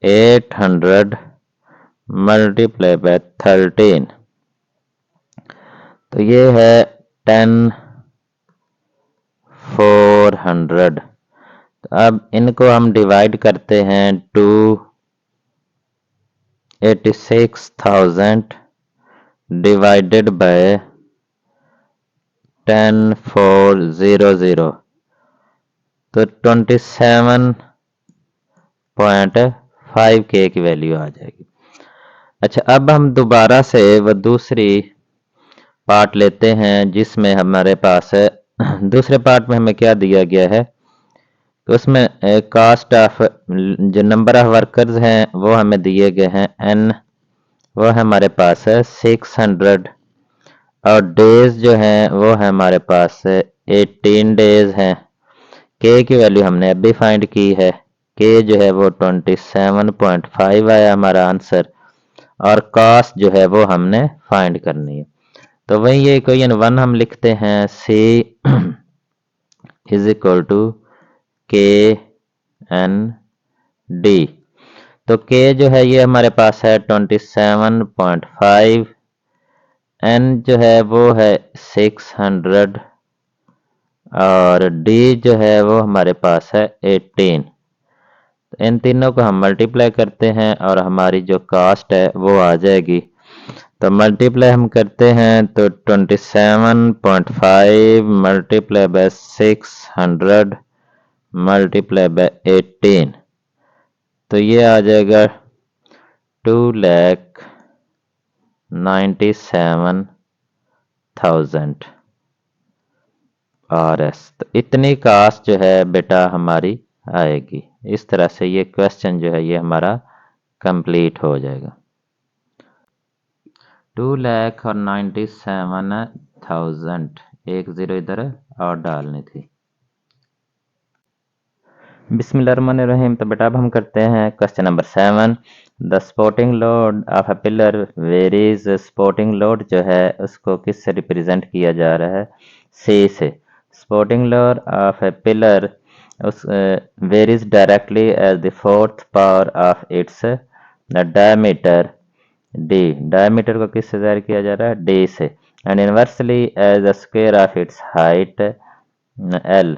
800 मल्टीप्लाई बाय 13 तो ये है 10,400। तो अब इनको हम डिवाइड करते हैं 286,000 डिवाइडेड बाय 10,400 तो 27.5K की वैल्यू आ जाएगी। अच्छा अब हम दोबारा से वो दूसरी पार्ट लेते हैं जिसमें हमारे पास है दूसरे पार्ट में हमें क्या दिया गया है तो उसमें कास्ट ऑफ जो नंबर ऑफ वर्कर्स हैं वो हमें दिए गए हैं n वो है हमारे पास है 600 और डेज जो हैं वो है हमारे पास 18 डेज हैं। k की वैल्यू हमने अभी फाइंड की है k जो है वो 27.5 आया हमारा आंसर और कास्ट जो है वो हमने फाइंड करनी है तो वही ये इक्वेशन 1 हम लिखते हैं c is equal to KND तो k जो है ये हमारे पास है 27.5 n जो है वो है 600 और d जो है वो हमारे पास है 18 तो इन तीनों को हम मल्टीप्लाई करते हैं और हमारी जो कास्ट है वो आ जाएगी तो मल्टीप्लाई हम करते हैं तो 27.5 मल्टीप्लाई बाय 600 मल्टीप्लाई बाय 18 तो ये आ जाएगा 2,97,000 RS तो इतनी कास्ट जो है बेटा हमारी आएगी। इस तरह से ये क्वेश्चन जो है ये हमारा कंप्लीट हो जाएगा। 2,97,000 एक जीरो इधर और डालनी थी। बिस्मिल्लाहिर्रहमानिर्रहीम तो बेटा अब हम करते हैं question number 7 the supporting load of a pillar varies supporting load जो है उसको किससे रिप्रेजेंट किया जा रहा है सी से supporting load of a pillar उस varies directly as the fourth power of its diameter D diameter को किससे जाहिर किया जा रहा है डी से and inversely as the square of its height L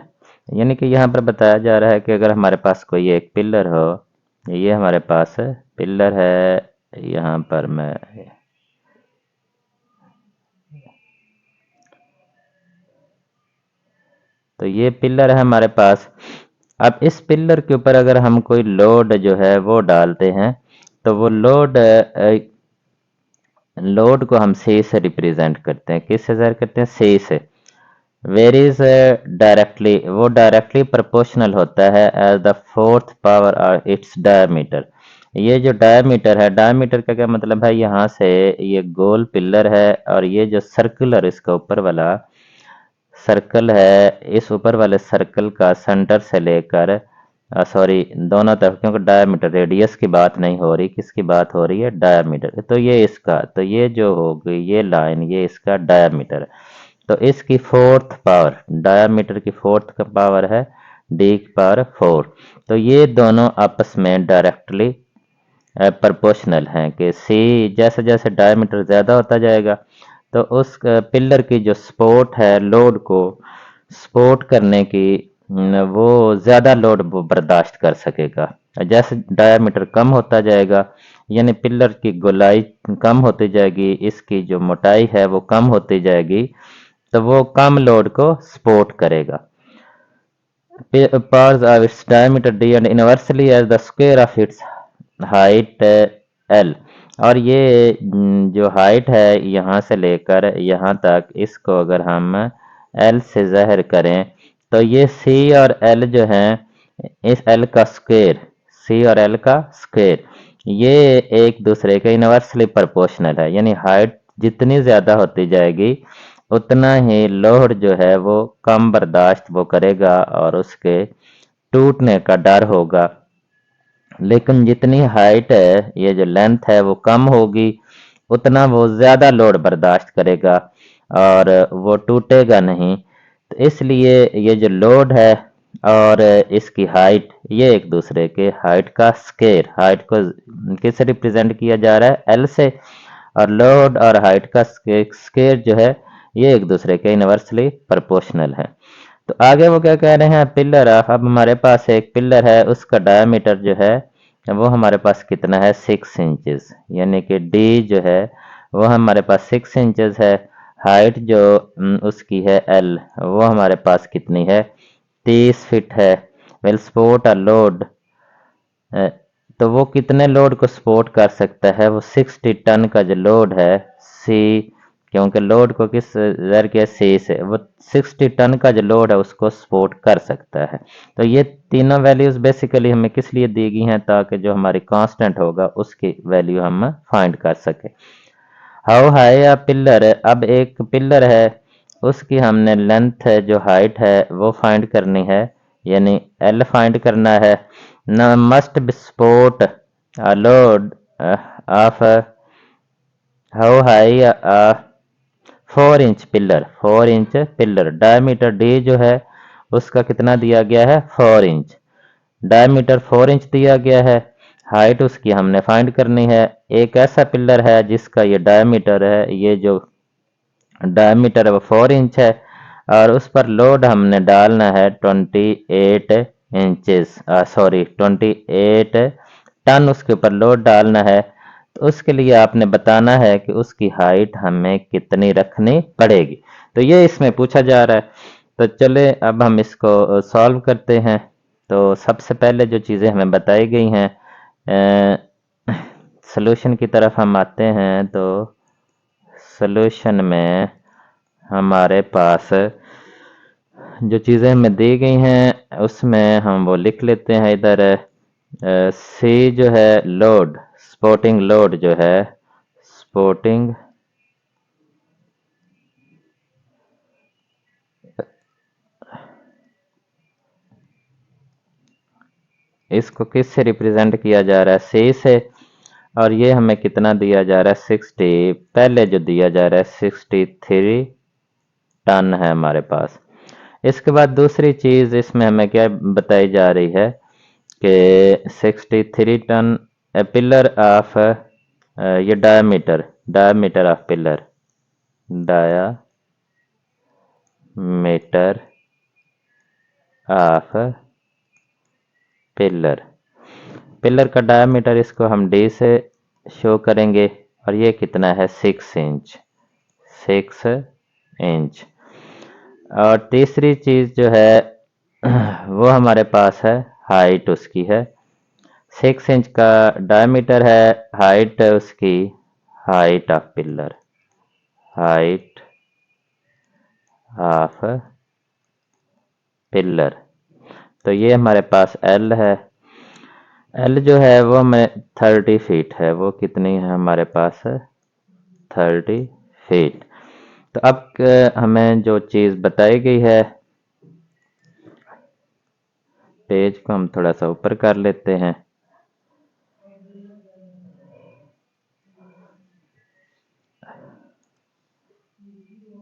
यानी कि यहाँ पर बताया जा रहा है कि अगर हमारे पास कोई एक पिलर हो ये हमारे पास पिलर है यहाँ पर मैं तो ये पिलर है हमारे पास अब इस पिलर के ऊपर अगर हम कोई लोड जो है वो डालते हैं तो वो लोड को हम सी से रिप्रेजेंट करते हैं किससे जाहिर करते हैं सी से वेरीज डायरेक्टली वो डायरेक्टली प्रोपोर्शनल होता है as the fourth power of its diameter ये जो डायमीटर है डायमीटर का क्या मतलब है यहाँ से ये गोल पिलर है और ये जो सर्कुलर इसका ऊपर वाला सर्कल है इस ऊपर वाले सर्कल का सेंटर से लेकर सॉरी दोनों तरफ क्योंकि डायमीटर रेडियस की बात नहीं हो रही किसकी बात हो रही है डायमीटर तो ये इसका तो ये जो होगी ये लाइन ये इसका डायमीटर तो इसकी फोर्थ पावर डायमीटर की फोर्थ का पावर है डी की पावर 4 तो ये दोनों आपस में डायरेक्टली प्रोपोर्शनल हैं कि सी जैसे जैसे डायमीटर ज़्यादा होता जाएगा तो उस पिलर की जो सपोर्ट है लोड को सपोर्ट करने की वो ज़्यादा लोड वो बर्दाश्त कर सकेगा जैसे डायमीटर कम होता जाएगा यानी पिलर की गोलाई कम होती जाएगी इसकी जो मोटाई है वो कम होती जाएगी तो वो कम लोड को सपोर्ट करेगा parts of its diameter D and inversely as the square of its height L और ये जो हाइट है यहाँ से लेकर यहाँ तक इसको अगर हम एल से ज़ाहिर करें तो ये सी और एल जो है इस एल का स्क्वायर सी और एल का स्क्वायर ये एक दूसरे के इनवर्सली प्रोपोर्शनल है यानी हाइट जितनी ज़्यादा होती जाएगी उतना ही लोड जो है वो कम बर्दाश्त वो करेगा और उसके टूटने का डर होगा। लेकिन जितनी हाइट है, ये जो लेंथ है वो कम होगी, उतना वो ज़्यादा लोड बर्दाश्त करेगा और वो टूटेगा नहीं। तो इसलिए ये जो लोड है और इसकी हाइट, ये एक दूसरे के हाइट का स्केयर, हाइट को किससे रिप्रेजेंट किया जा रहा है, एल से, और लोड और हाइट का स्केयर जो है ये एक दूसरे के इनवर्सली प्रोपोर्शनल है। तो आगे वो क्या कह रहे हैं, पिलर ऑफ, अब हमारे पास एक पिलर है, उसका डायमीटर जो है वो हमारे पास कितना है, 6 इंचेस, यानी कि डी जो है वो हमारे पास 6 इंचेस है। हाइट जो उसकी है एल, वो हमारे पास कितनी है, 30 फीट है। वेल सपोर्ट अ लोड, तो वो कितने लोड को सपोर्ट कर सकता है, वो 60 टन का जो लोड है, सी, क्योंकि लोड को किस जर के सी से, वो 60 टन का जो लोड है उसको सपोर्ट कर सकता है। तो ये तीनों वैल्यूज बेसिकली हमें किस लिए दी गई हैं, ताकि जो हमारी कांस्टेंट होगा उसकी वैल्यू हम फाइंड कर सके। हाउ हाई या पिलर, अब एक पिलर है, उसकी हमने लेंथ है जो हाइट है वो फाइंड करनी है, यानी एल फाइंड करना है। न must be support a load of, how high 4 inch pillar, 4 inch pillar, diameter D जो है उसका कितना दिया गया है, 4 इंच, डायमीटर 4 इंच दिया गया है। हाइट उसकी हमने फाइंड करनी है। एक ऐसा पिलर है जिसका ये डायमीटर है, ये जो डायमीटर है वो 4 इंच है, और उस पर लोड हमने डालना है 28 इंचेस, सॉरी 28 टन उसके ऊपर लोड डालना है। तो उसके लिए आपने बताना है कि उसकी हाइट हमें कितनी रखनी पड़ेगी। तो ये इसमें पूछा जा रहा है। तो चले अब हम इसको सॉल्व करते हैं। तो सबसे पहले जो चीज़ें हमें बताई गई हैं, सॉल्यूशन की तरफ हम आते हैं। तो सॉल्यूशन में हमारे पास जो चीज़ें हमें दी गई हैं उसमें हम वो लिख लेते हैं इधर। सी जो है लोड, सपोर्टिंग लोड जो है, सपोर्टिंग इसको किस से रिप्रेजेंट किया जा रहा है, सी से, और ये हमें कितना दिया जा रहा है, 60, पहले जो दिया जा रहा है 63 टन है हमारे पास। इसके बाद दूसरी चीज़ इसमें हमें क्या बताई जा रही है कि 63 टन पिलर ऑफ, ये diameter, diameter of pillar, diameter of pillar, pillar का डायमीटर इसको हम डी से शो करेंगे, और ये कितना है, 6 इंच, 6 इंच। और तीसरी चीज़ जो है वो हमारे पास है, हाइट उसकी है, 6 इंच का डायमीटर है, हाइट है उसकी, height of pillar, height of pillar, तो ये हमारे पास एल है। एल जो है वो हमें 30 फीट है, वो कितनी है हमारे पास है, 30 फीट। तो अब हमें जो चीज़ बताई गई है, पेज को हम थोड़ा सा ऊपर कर लेते हैं।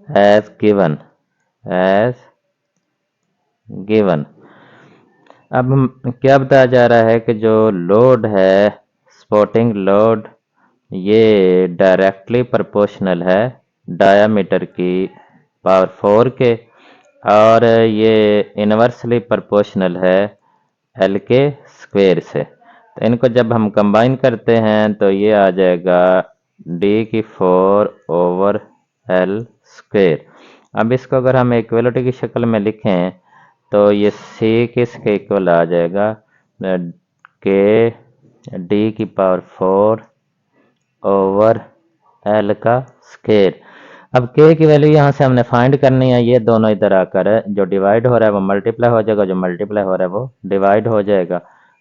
एज गिवन, एज गिवन, अब हम क्या बताया जा रहा है कि जो लोड है, सपोर्टिंग लोड, ये डायरेक्टली प्रोपोर्शनल है डायामीटर की पावर 4 के, और ये इनवर्सली प्रोपोर्शनल है एल के स्क्वायर से। तो इनको जब हम कंबाइन करते हैं तो ये आ जाएगा डी की 4/एल स्क्वायर। अब इसको अगर हम इक्वलिटी की शक्ल में लिखें तो ये सी किसके इक्वल आ जाएगा, के डी की पावर 4/एल का स्क्वायर। अब के की वैल्यू यहाँ से हमने फाइंड करनी है, ये दोनों इधर आकर जो डिवाइड हो रहा है वो मल्टीप्लाई हो जाएगा, जो मल्टीप्लाई हो रहा है वो डिवाइड हो जाएगा।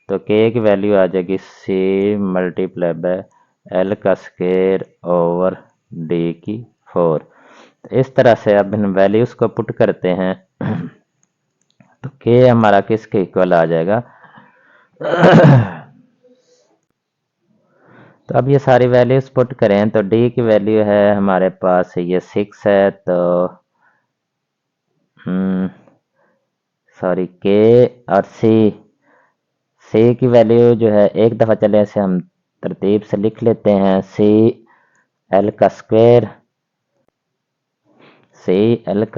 तो के की वैल्यू आ जाएगी सी मल्टीप्लाई बाय एल का स्क्वायर ओवर डी की 4। तो इस तरह से अब इन वैल्यूज़ को पुट करते हैं तो के हमारा किसके इक्वल आ जाएगा। तो अब ये सारी वैल्यूज पुट करें तो डी की वैल्यू है हमारे पास ये 6 है, तो सॉरी के और सी की वैल्यू जो है एक दफ़ा चले इसे हम तरतीब से लिख लेते हैं। सी एल का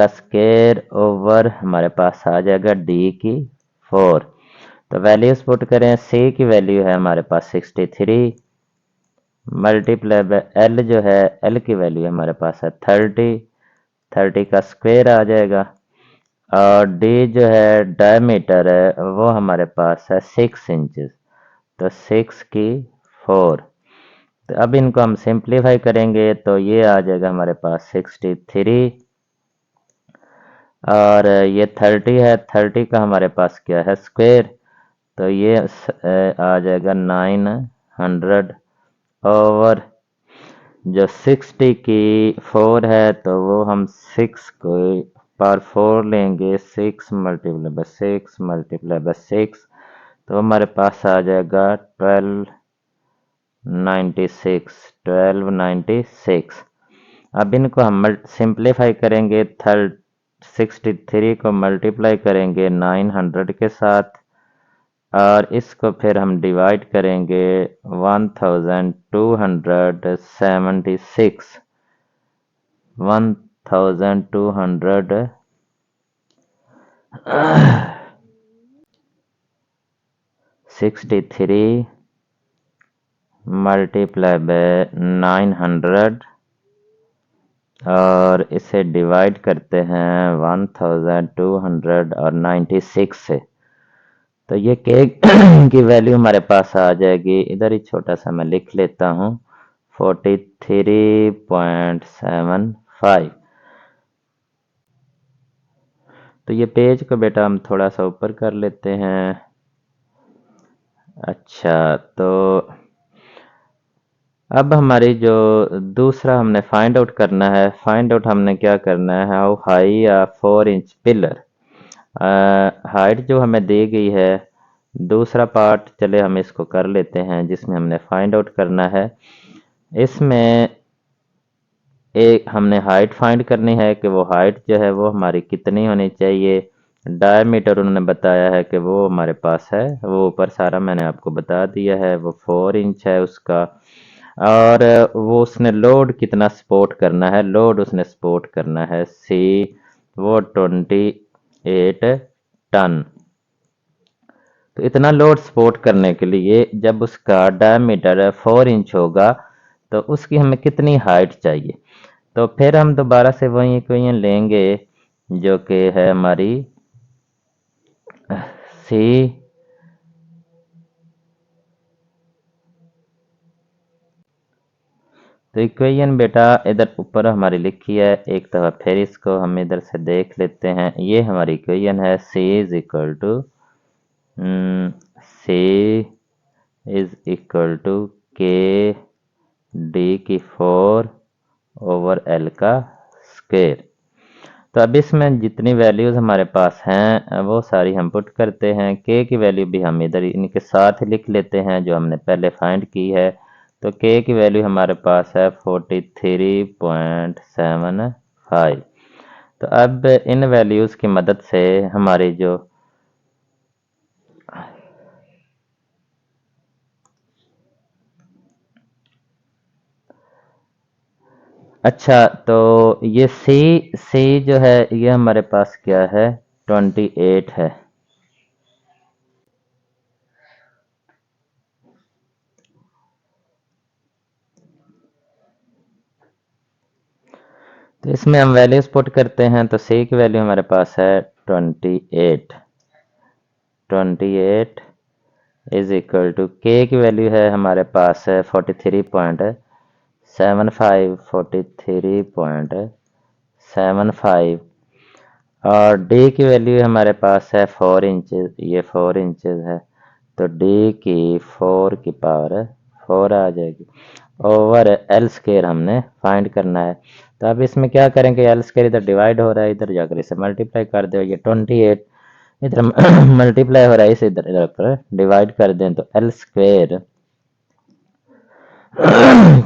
स्क्वायर ओवर हमारे पास आ जाएगा डी की 4। तो वैल्यूज पुट करें, सी की वैल्यू है हमारे पास 63 मल्टीप्लाई बाय एल जो है एल की वैल्यू हमारे पास है 30 का स्क्वायर आ जाएगा। और डी जो है डायमीटर है वो हमारे पास है 6 इंचेस, तो 6 की 4। तो अब इनको हम सिंप्लीफाई करेंगे तो ये आ जाएगा हमारे पास 63 और ये 30 है, 30 का हमारे पास क्या है स्क्वायर, तो ये आ जाएगा 900 ओवर जो 60 की 4 है तो वो हम 6 को पावर 4 लेंगे, 6 मल्टीप्लाई बाय 6 मल्टीप्लाई बाय 6 तो हमारे पास आ जाएगा 1296। अब इनको हम सिंप्लीफाई करेंगे, 63 को मल्टीप्लाई करेंगे 900 के साथ और इसको फिर हम डिवाइड करेंगे 1276 1263 मल्टीप्लाई बाय 900 और इसे डिवाइड करते हैं 1296 से, तो ये केक की वैल्यू हमारे पास आ जाएगी, इधर ही छोटा सा मैं लिख लेता हूँ 43.75। तो ये पेज को बेटा हम थोड़ा सा ऊपर कर लेते हैं। अच्छा, तो अब हमारी जो दूसरा हमने फाइंड आउट करना है, फाइंड आउट हमने क्या करना है, how high a 4 inch pillar, height जो हमें दी गई है। दूसरा पार्ट चले हम इसको कर लेते हैं जिसमें हमने फाइंड आउट करना है। इसमें एक हमने हाइट फाइंड करनी है कि वो हाइट जो है वो हमारी कितनी होनी चाहिए। डायमीटर उन्होंने बताया है कि वो हमारे पास है, वो ऊपर सारा मैंने आपको बता दिया है, वो 4 इंच है उसका। और वो उसने लोड कितना सपोर्ट करना है, लोड उसने सपोर्ट करना है सी वो 28 टन। तो इतना लोड सपोर्ट करने के लिए जब उसका डायमीटर 4 इंच होगा तो उसकी हमें कितनी हाइट चाहिए। तो फिर हम दोबारा से वही इक्वेशन लेंगे जो कि है हमारी सी तो इक्वेशन बेटा इधर ऊपर हमारी लिखी है, एक दफ़ा फिर इसको हम इधर से देख लेते हैं। ये हमारी इक्वेशन है सी इज इक्वल टू के डी की 4 ओवर एल का स्क्वायर। तो अब इसमें जितनी वैल्यूज़ हमारे पास हैं वो सारी हम पुट करते हैं। के की वैल्यू भी हम इधर इनके साथ ही लिख लेते हैं जो हमने पहले फाइंड की है। तो के की वैल्यू हमारे पास है 43.75। तो अब इन वैल्यूज़ की मदद से हमारी जो अच्छा, तो ये सी जो है ये हमारे पास क्या है 28 है। तो इसमें हम वैल्यूज पुट करते हैं तो सी की वैल्यू हमारे पास है 28 इज इक्वल टू के की वैल्यू है हमारे पास है 43.75 और डी की वैल्यू हमारे पास है 4 इंचेस, ये 4 इंचेस है तो डी की 4 की पावर 4 आ जाएगी ओवर एल स्केयर हमने फाइंड करना है। तो अब इसमें क्या करेंगे, एल स्केयर इधर डिवाइड हो रहा है, इधर जाकर इसे मल्टीप्लाई कर दो, ये 28 इधर मल्टीप्लाई हो रहा है, इसे इधर पर डिवाइड कर दें तो एल स्क्वेयर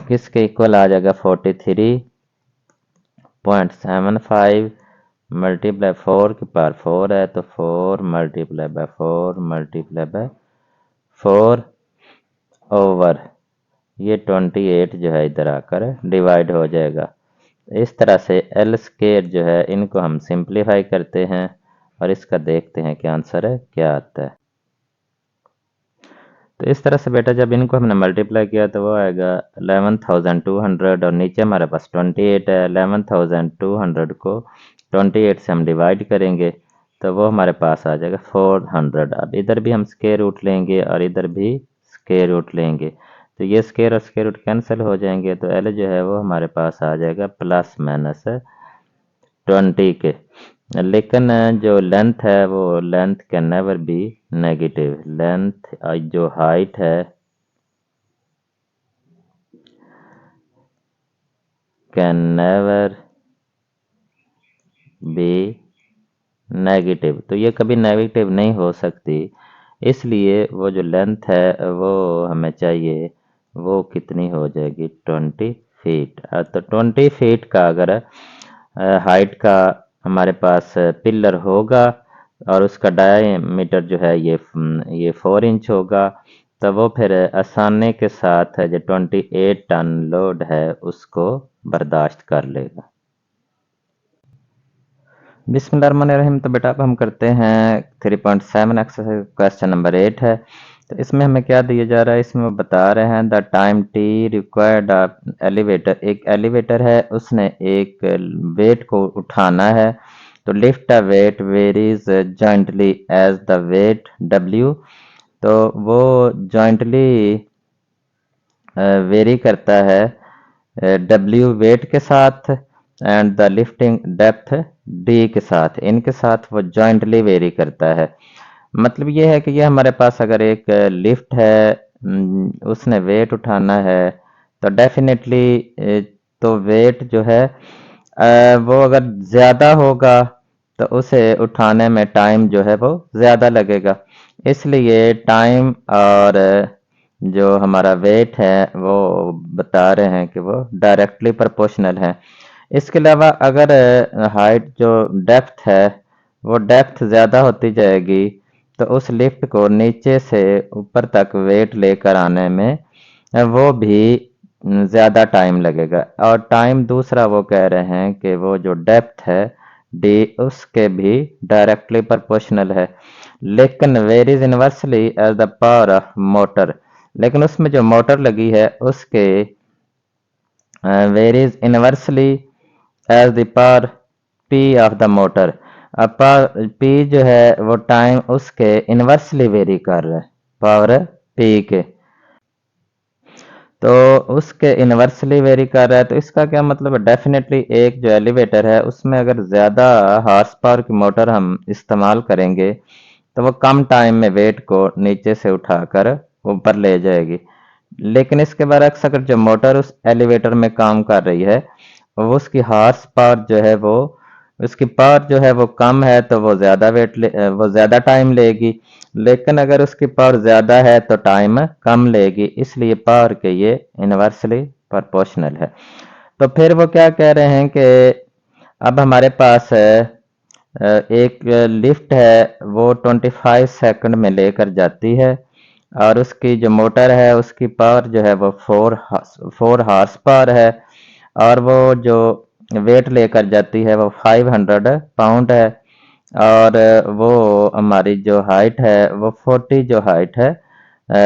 किसके इक्वल आ जाएगा 43.75 मल्टीप्लाई 4 की पावर 4 है तो 4 multiply by 4 multiply by 4 over ये 28 जो है इधर आकर डिवाइड हो जाएगा। इस तरह से एल स्क्वायर जो है इनको हम सिंप्लीफाई करते हैं और इसका देखते हैं क्या आंसर है क्या आता है। तो इस तरह से बेटा जब इनको हमने मल्टीप्लाई किया तो वो आएगा 11,200 और नीचे हमारे पास 28 है। 11,200 को 28 से हम डिवाइड करेंगे तो वो हमारे पास आ जाएगा 400। अब इधर भी हम स्क्वायर रूट लेंगे और इधर भी स्क्वायर रूट लेंगे तो ये स्क्वायर और स्क्वायर रूट कैंसिल हो जाएंगे तो एल जो है वो हमारे पास आ जाएगा प्लस माइनस 20 के। लेकिन जो लेंथ है वो length can never be negative. Length जो हाइट है कैन नेवर बी नेगेटिव, तो ये कभी नेगेटिव नहीं हो सकती। इसलिए वो जो लेंथ है वो हमें चाहिए वो कितनी हो जाएगी 20 फीट। तो 20 फीट का अगर हाइट का हमारे पास पिलर होगा और उसका डायमीटर जो है ये 4 इंच होगा तो वो फिर आसानी के साथ जो 28 टन लोड है उसको बर्दाश्त कर लेगा। बिस्मिल्लाहिर्रहमानिर्रहीम। तो बेटा अब हम करते हैं 3.7 एक्सरसाइज क्वेश्चन नंबर 8 है। तो इसमें हमें क्या दिया जा रहा है, इसमें वो बता रहे हैं the time T required elevator. एक एलिवेटर है उसने एक वेट को उठाना है तो lift a weight varies jointly as the weight W. तो वो जॉइंटली वेरी करता है डब्ल्यू वेट के साथ and the lifting depth D के साथ, इनके साथ वो जॉइंटली वेरी करता है। मतलब ये है कि ये हमारे पास अगर एक लिफ्ट है उसने वेट उठाना है तो डेफिनेटली तो वेट जो है वो अगर ज़्यादा होगा तो उसे उठाने में टाइम जो है वो ज़्यादा लगेगा। इसलिए टाइम और जो हमारा वेट है वो बता रहे हैं कि वो डायरेक्टली प्रोपोर्शनल है। इसके अलावा अगर हाइट जो डेप्थ है वो डेप्थ ज़्यादा होती जाएगी तो उस लिफ्ट को नीचे से ऊपर तक वेट लेकर आने में वो भी ज़्यादा टाइम लगेगा। और टाइम दूसरा वो कह रहे हैं कि वो जो डेप्थ है डी उसके भी डायरेक्टली प्रोपोर्शनल है, लेकिन varies inversely as the power of motor. लेकिन उसमें जो मोटर लगी है उसके varies inversely as the power P of the motor. अब पी जो है वो टाइम उसके इनवर्सली वेरी कर रहा है पावर पी के, तो उसके इनवर्सली वेरी कर रहा है। तो इसका क्या मतलब है, डेफिनेटली एक जो एलिवेटर है उसमें अगर ज़्यादा हार्स पावर की मोटर हम इस्तेमाल करेंगे तो वो कम टाइम में वेट को नीचे से उठाकर ऊपर ले जाएगी। लेकिन इसके बरक्स अगर जो मोटर उस एलिवेटर में काम कर रही है वो उसकी हार्स पावर जो है वो उसकी पावर जो है वो कम है तो वो वो ज़्यादा टाइम लेगी। लेकिन अगर उसकी पावर ज़्यादा है तो टाइम कम लेगी, इसलिए पावर के ये इनवर्सली प्रोपोर्शनल है। तो फिर वो क्या कह रहे हैं कि अब हमारे पास एक लिफ्ट है वो 25 सेकंड में लेकर जाती है और उसकी जो मोटर है उसकी पावर जो है वो 4 हार्स पावर है और वो जो वेट लेकर जाती है वो 500 पाउंड है। और वो हमारी जो हाइट है वो 40 जो हाइट है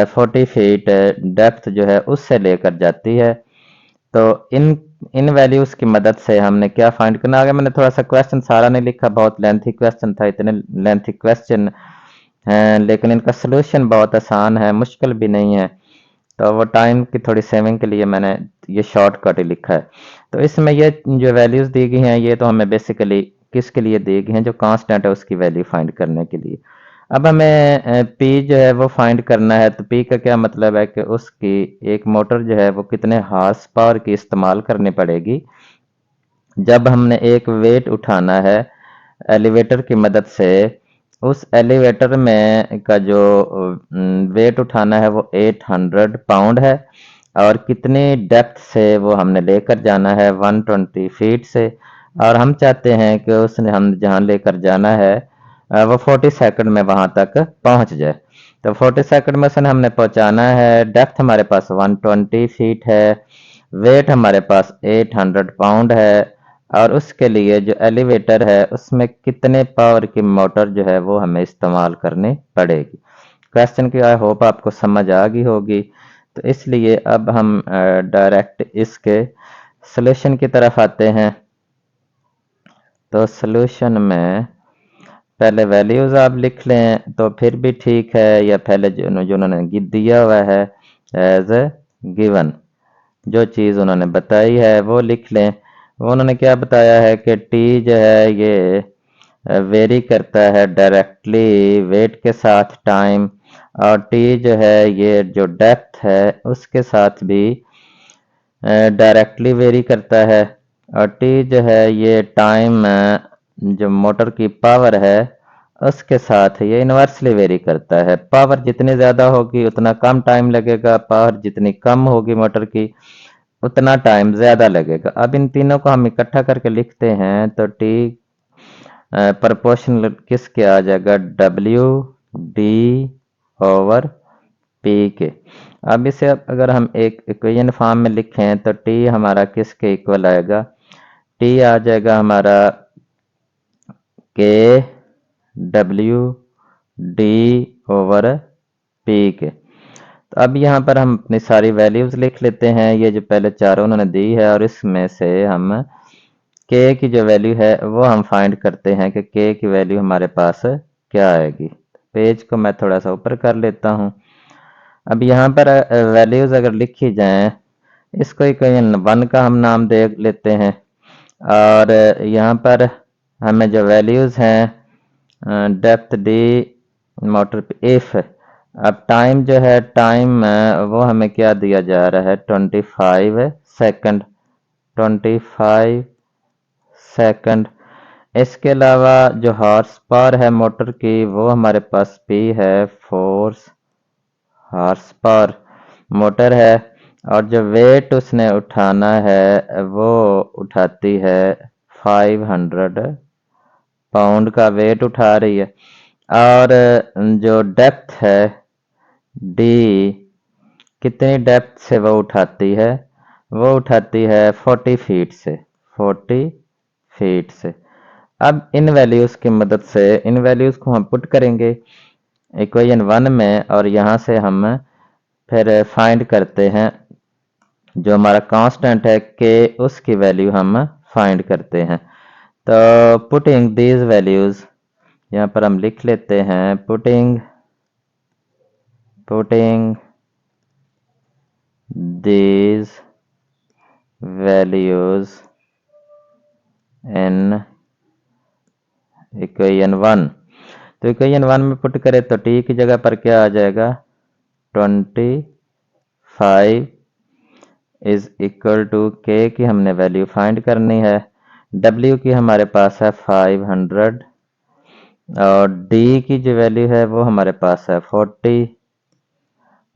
40 फीट डेप्थ जो है उससे लेकर जाती है। तो इन इन वैल्यूज की मदद से हमने क्या फाइंड करना। आगे मैंने थोड़ा सा क्वेश्चन सारा नहीं लिखा, बहुत लेंथी क्वेश्चन था, इतने लेंथी क्वेश्चन हैं लेकिन इनका सोल्यूशन बहुत आसान है, मुश्किल भी नहीं है। तो वो टाइम की थोड़ी सेविंग के लिए मैंने ये शॉर्टकट ही लिखा है। तो इसमें ये जो वैल्यूज दी गई हैं ये तो हमें बेसिकली किसके लिए दी गई हैं, जो कांस्टेंट है उसकी वैल्यू फाइंड करने के लिए। अब हमें पी जो है वो फाइंड करना है। तो पी का क्या मतलब है कि उसकी एक मोटर जो है वो कितने हार्स पावर की इस्तेमाल करनी पड़ेगी जब हमने एक वेट उठाना है एलिवेटर की मदद से उस एलिवेटर में का जो वेट उठाना है वो 800 पाउंड है, और कितनी डेप्थ से वो हमने लेकर जाना है 120 फीट से, और हम चाहते हैं कि उसने हम जहाँ लेकर जाना है वो 40 सेकंड में वहां तक पहुंच जाए। तो 40 सेकंड में उसने हमने पहुंचाना है। डेप्थ हमारे पास 120 फीट है, वेट हमारे पास 800 पाउंड है, और उसके लिए जो एलिवेटर है उसमें कितने पावर की मोटर जो है वो हमें इस्तेमाल करनी पड़ेगी। क्वेश्चन की आई होप आपको समझ आ गई होगी। तो इसलिए अब हम डायरेक्ट इसके सॉल्यूशन की तरफ आते हैं। तो सॉल्यूशन में पहले वैल्यूज आप लिख लें तो फिर भी ठीक है, या पहले जो उन्होंने दिया हुआ है एज ए गिवन, जो चीज़ उन्होंने बताई है वो लिख लें। वो उन्होंने क्या बताया है कि टी जो है ये वेरी करता है डायरेक्टली वेट के साथ टाइम, और टी जो है ये जो डेप्थ है उसके साथ भी डायरेक्टली वेरी करता है, और टी जो है ये टाइम जो मोटर की पावर है उसके साथ ये इन्वर्सली वेरी करता है। पावर जितनी ज़्यादा होगी उतना कम टाइम लगेगा, पावर जितनी कम होगी मोटर की उतना टाइम ज़्यादा लगेगा। अब इन तीनों को हम इकट्ठा करके लिखते हैं तो टी प्रोपोर्शनल किसके आ जाएगा, डब्ल्यू डी ओवर पी के। अब इसे अगर हम एक इक्वेशन फॉर्म में लिखें तो टी हमारा किसके इक्वल आएगा, टी आ जाएगा हमारा के डब्ल्यू डी ओवर पी के। तो अब यहाँ पर हम अपनी सारी वैल्यूज लिख लेते हैं, ये जो पहले चारों उन्होंने दी है, और इसमें से हम के की जो वैल्यू है वो हम फाइंड करते हैं कि के की वैल्यू हमारे पास क्या आएगी। पेज को मैं थोड़ा सा ऊपर कर लेता हूँ। अब यहाँ पर वैल्यूज अगर लिखी जाएं, इसको इक्वेशन 1 का हम नाम दे लेते हैं, और यहाँ पर हमें जो वैल्यूज हैं डेप्थ डी मोटर पे इफ, अब टाइम जो है टाइम वो हमें क्या दिया जा रहा है 25 सेकंड, 25 सेकंड। इसके अलावा जो हॉर्स पावर है मोटर की वो हमारे पास पी है, 4 हॉर्स पावर मोटर है, और जो वेट उसने उठाना है वो उठाती है 500 पाउंड का वेट उठा रही है, और जो डेप्थ है डी कितनी डेप्थ से वो उठाती है, वो उठाती है 40 फीट से, 40 फीट से। अब इन वैल्यूज की मदद से इन वैल्यूज को हम पुट करेंगे इक्वेशन 1 में, और यहाँ से हम फिर फाइंड करते हैं जो हमारा कांस्टेंट है के, उसकी वैल्यू हम फाइंड करते हैं। तो पुटिंग दीज वैल्यूज यहाँ पर हम लिख लेते हैं, putting these values in equation 1। तो इक्वेशन 1 में पुट करें तो टी की जगह पर क्या आ जाएगा, 25 इज इक्वल टू के की हमने वैल्यू फाइंड करनी है, डब्ल्यू की हमारे पास है 500, और डी की जो वैल्यू है वो हमारे पास है 40,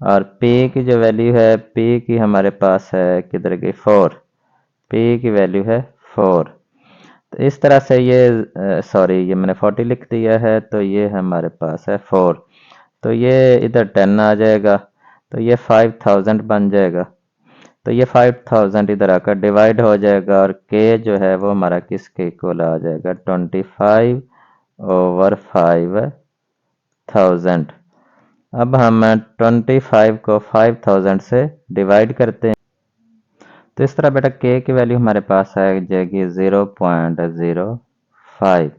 और P की जो वैल्यू है P की हमारे पास है किधर गई 4, P की वैल्यू है 4। तो इस तरह से ये सॉरी ये मैंने 40 लिख दिया है, तो ये हमारे पास है 4, तो ये इधर 10 आ जाएगा, तो ये 5000 बन जाएगा। तो ये 5000 इधर आकर डिवाइड हो जाएगा, और K जो है वो हमारा किसके इक्वल आ जाएगा, 25 ओवर 5000। अब हम 25 को 5000 से डिवाइड करते हैं, तो इस तरह बेटा के की वैल्यू हमारे पास आ जाएगी 0.05।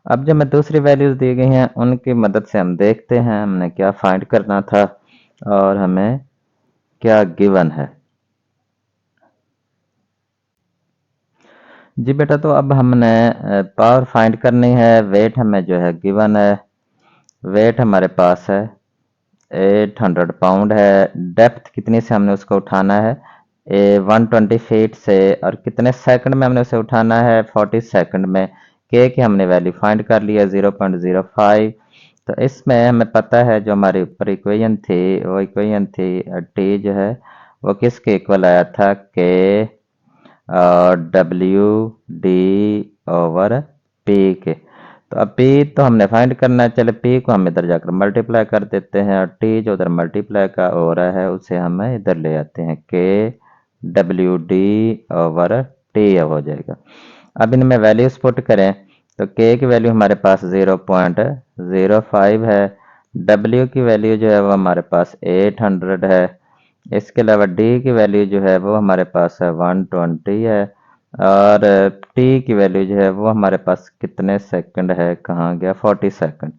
अब जो मैं दूसरी वैल्यूज दी गई हैं उनकी मदद से हम देखते हैं हमने क्या फाइंड करना था और हमें क्या गिवन है। जी बेटा, तो अब हमने पावर फाइंड करनी है, वेट हमें जो है गिवन है, वेट हमारे पास है 800 पाउंड है, डेप्थ कितनी से हमने उसको उठाना है 120 फीट से, और कितने सेकंड में हमने उसे उठाना है 40 सेकंड में, के की हमने वैल्यू फाइंड कर लिया 0.05। तो इसमें हमें पता है जो हमारी ऊपर इक्वेशन थी, वो इक्वेशन थी टी जो है वो किसके इक्वल आया था, के डब्ल्यू डी ओवर पी के। तो अब पी तो हमने फाइंड करना है, चले पी को हम इधर जाकर मल्टीप्लाई कर देते हैं और टी जो उधर मल्टीप्लाई का हो रहा है उसे हम इधर ले आते हैं, के डब्ल्यू डी ओवर टी हो जाएगा। अब इनमें वैल्यूज पुट करें तो के की वैल्यू हमारे पास 0.05 है, डब्ल्यू की वैल्यू जो है वो हमारे पास 800 है, इसके अलावा डी की वैल्यू जो है वो हमारे पास है 120 है, और टी की वैल्यू जो है वो हमारे पास कितने सेकंड है, कहाँ गया, 40 सेकंड,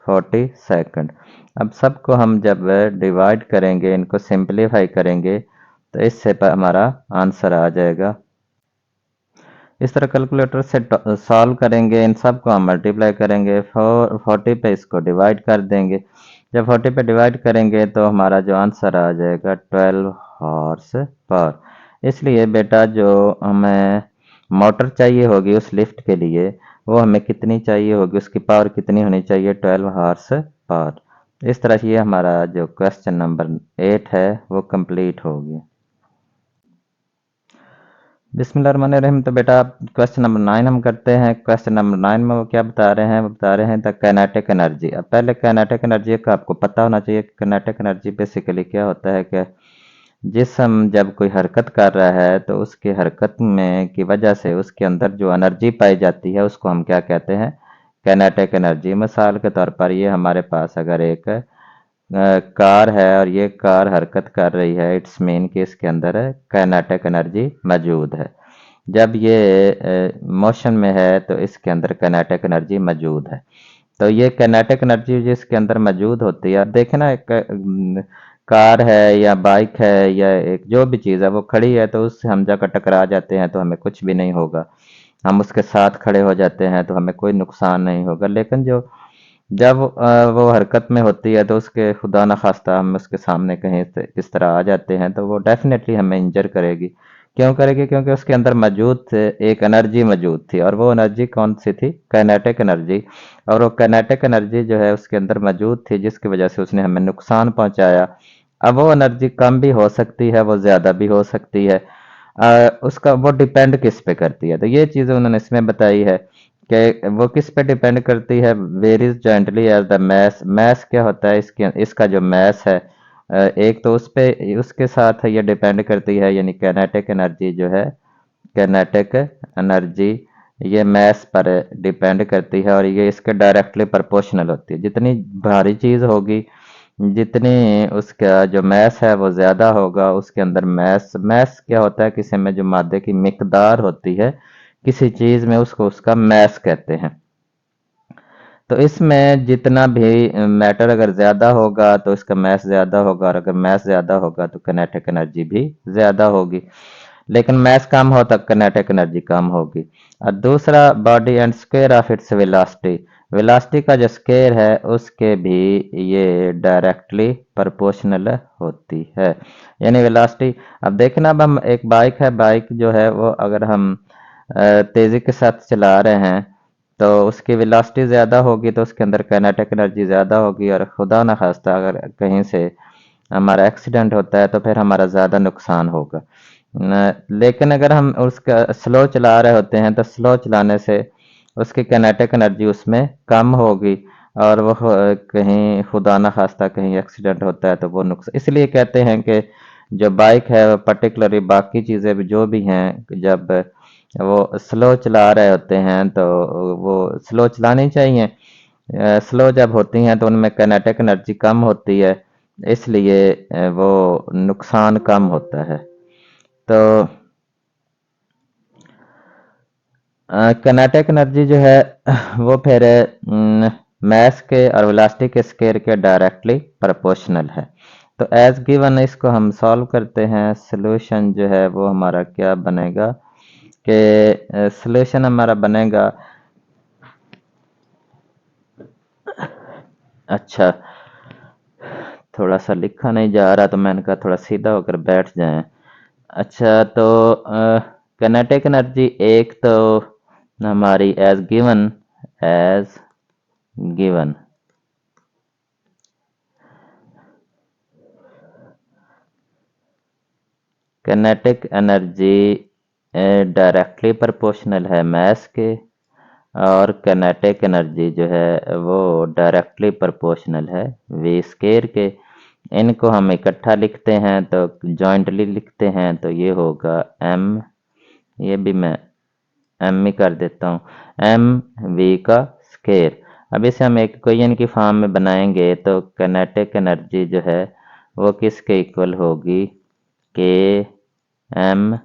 40 सेकंड। अब सबको हम जब डिवाइड करेंगे, इनको सिंप्लीफाई करेंगे तो इससे पर हमारा आंसर आ जाएगा। इस तरह कैलकुलेटर से सॉल्व करेंगे, इन सब को हम मल्टीप्लाई करेंगे, 40 पे इसको डिवाइड कर देंगे। जब 40 पे डिवाइड करेंगे तो हमारा जो आंसर आ जाएगा 12 हॉर्स पावर। इसलिए बेटा जो हमें मोटर चाहिए होगी उस लिफ्ट के लिए, वो हमें कितनी चाहिए होगी, उसकी पावर कितनी होनी चाहिए, 12 हॉर्स पावर। इस तरह से ये हमारा जो क्वेश्चन नंबर 8 है वो कंप्लीट हो गया। बिस्मिल्लाहिर्रहमानिर्रहीम। तो बेटा क्वेश्चन नंबर 9 हम करते हैं। क्वेश्चन नंबर 9 में वो क्या बता रहे हैं, वो बता रहे हैं द काइनेटिक एनर्जी। अब पहले काइनेटिक एनर्जी का आपको पता होना चाहिए। काइनेटिक एनर्जी बेसिकली क्या होता है कि जिसम जब कोई हरकत कर रहा है तो उसकी हरकत में की वजह से उसके अंदर जो एनर्जी पाई जाती है उसको हम क्या कहते हैं, काइनेटिक एनर्जी। मिसाल के तौर पर ये हमारे पास अगर एक कार है और ये कार हरकत कर रही है, इट्स मीन कि इसके अंदर काइनेटिक एनर्जी मौजूद है। जब ये मोशन में है तो इसके अंदर काइनेटिक एनर्जी मौजूद है। तो ये काइनेटिक एनर्जी जिसके अंदर मौजूद होती है, अब देखें ना, एक कार है या बाइक है या एक जो भी चीज़ है वो खड़ी है तो उससे हम जाकर टकरा जाते हैं तो हमें कुछ भी नहीं होगा, हम उसके साथ खड़े हो जाते हैं तो हमें कोई नुकसान नहीं होगा। लेकिन जो जब वो हरकत में होती है तो उसके खुदा न खास्ता हम उसके सामने कहीं इस तरह आ जाते हैं तो वो डेफिनेटली हमें इंजर करेगी। क्यों करेगी, क्योंकि उसके अंदर मौजूद थे एक एनर्जी मौजूद थी, और वो एनर्जी कौन सी थी, काइनेटिक एनर्जी। और वो काइनेटिक एनर्जी जो है उसके अंदर मौजूद थी जिसकी वजह से उसने हमें नुकसान पहुंचाया। अब वो एनर्जी कम भी हो सकती है, वो ज़्यादा भी हो सकती है, उसका वो डिपेंड किस पे करती है। तो ये चीज़ें उन्होंने इसमें बताई है कि वो किस पे डिपेंड करती है, varies jointly as the mass. Mass क्या होता है, इसके इसका जो मैस है एक तो उस पे उसके साथ ये डिपेंड करती है, यानी काइनेटिक एनर्जी जो है, काइनेटिक एनर्जी ये मैस पर डिपेंड करती है और ये इसके डायरेक्टली प्रोपोर्शनल होती है। जितनी भारी चीज़ होगी, जितनी उसका जो मैस है वो ज़्यादा होगा, उसके अंदर मैस, मैस क्या होता है, किसी में जो मादे की मिकदार होती है किसी चीज़ में, उसको उसका मैस कहते हैं। तो इसमें जितना भी मैटर अगर ज़्यादा होगा तो इसका मैस ज़्यादा होगा, और अगर मैस ज़्यादा होगा तो काइनेटिक एनर्जी भी ज़्यादा होगी। लेकिन मैस कम हो तो काइनेटिक एनर्जी कम होगी। और दूसरा, body and square of its velocity. Velocity का जो स्क्वायर है उसके भी ये डायरेक्टली प्रोपोर्शनल होती है, यानी वेलोसिटी। अब देखना, अब हम एक बाइक है, बाइक जो है वो अगर हम तेज़ी के साथ चला रहे हैं तो उसकी वेलोसिटी ज़्यादा होगी तो उसके अंदर काइनेटिक एनर्जी ज़्यादा होगी, और खुदा न खास्ता अगर कहीं से हमारा एक्सीडेंट होता है तो फिर हमारा ज़्यादा नुकसान होगा। लेकिन अगर हम उसका स्लो चला रहे होते हैं तो स्लो चलाने से उसकी काइनेटिक एनर्जी उसमें कम होगी, और वो कहीं खुदा न खास्ता कहीं एक्सीडेंट होता है तो वो नुकसान। इसलिए कहते हैं कि जो बाइक है वो पर्टिकुलरली, बाकी चीज़ें भी जो भी हैं, जब वो स्लो चला रहे होते हैं तो वो स्लो चलानी चाहिए। स्लो जब होती हैं तो उनमें काइनेटिक एनर्जी कम होती है, इसलिए वो नुकसान कम होता है। तो काइनेटिक एनर्जी जो है वो फिर मैस के और वेलोसिटी के स्क्वायर के डायरेक्टली प्रोपोर्शनल है। तो एज गिवन इसको हम सॉल्व करते हैं। सॉल्यूशन जो है वो हमारा क्या बनेगा कि सॉल्यूशन हमारा बनेगा, अच्छा थोड़ा सा लिखा नहीं जा रहा तो मैंने कहा थोड़ा सीधा होकर बैठ जाएं। अच्छा, तो काइनेटिक एनर्जी एक तो हमारी as given kinetic energy directly proportional है मास के, और किनेटिक एनर्जी जो है वो डायरेक्टली प्रोपोर्शनल है वी स्केयर के। इनको हम इकट्ठा लिखते हैं तो जॉइंटली लिखते हैं तो ये होगा m, ये भी मैं m ही कर देता हूँ, m v का स्केयर। अब इसे हम एक इक्वेशन की फॉर्म में बनाएंगे तो किनेटिक एनर्जी जो है वो किसके इक्वल होगी, k m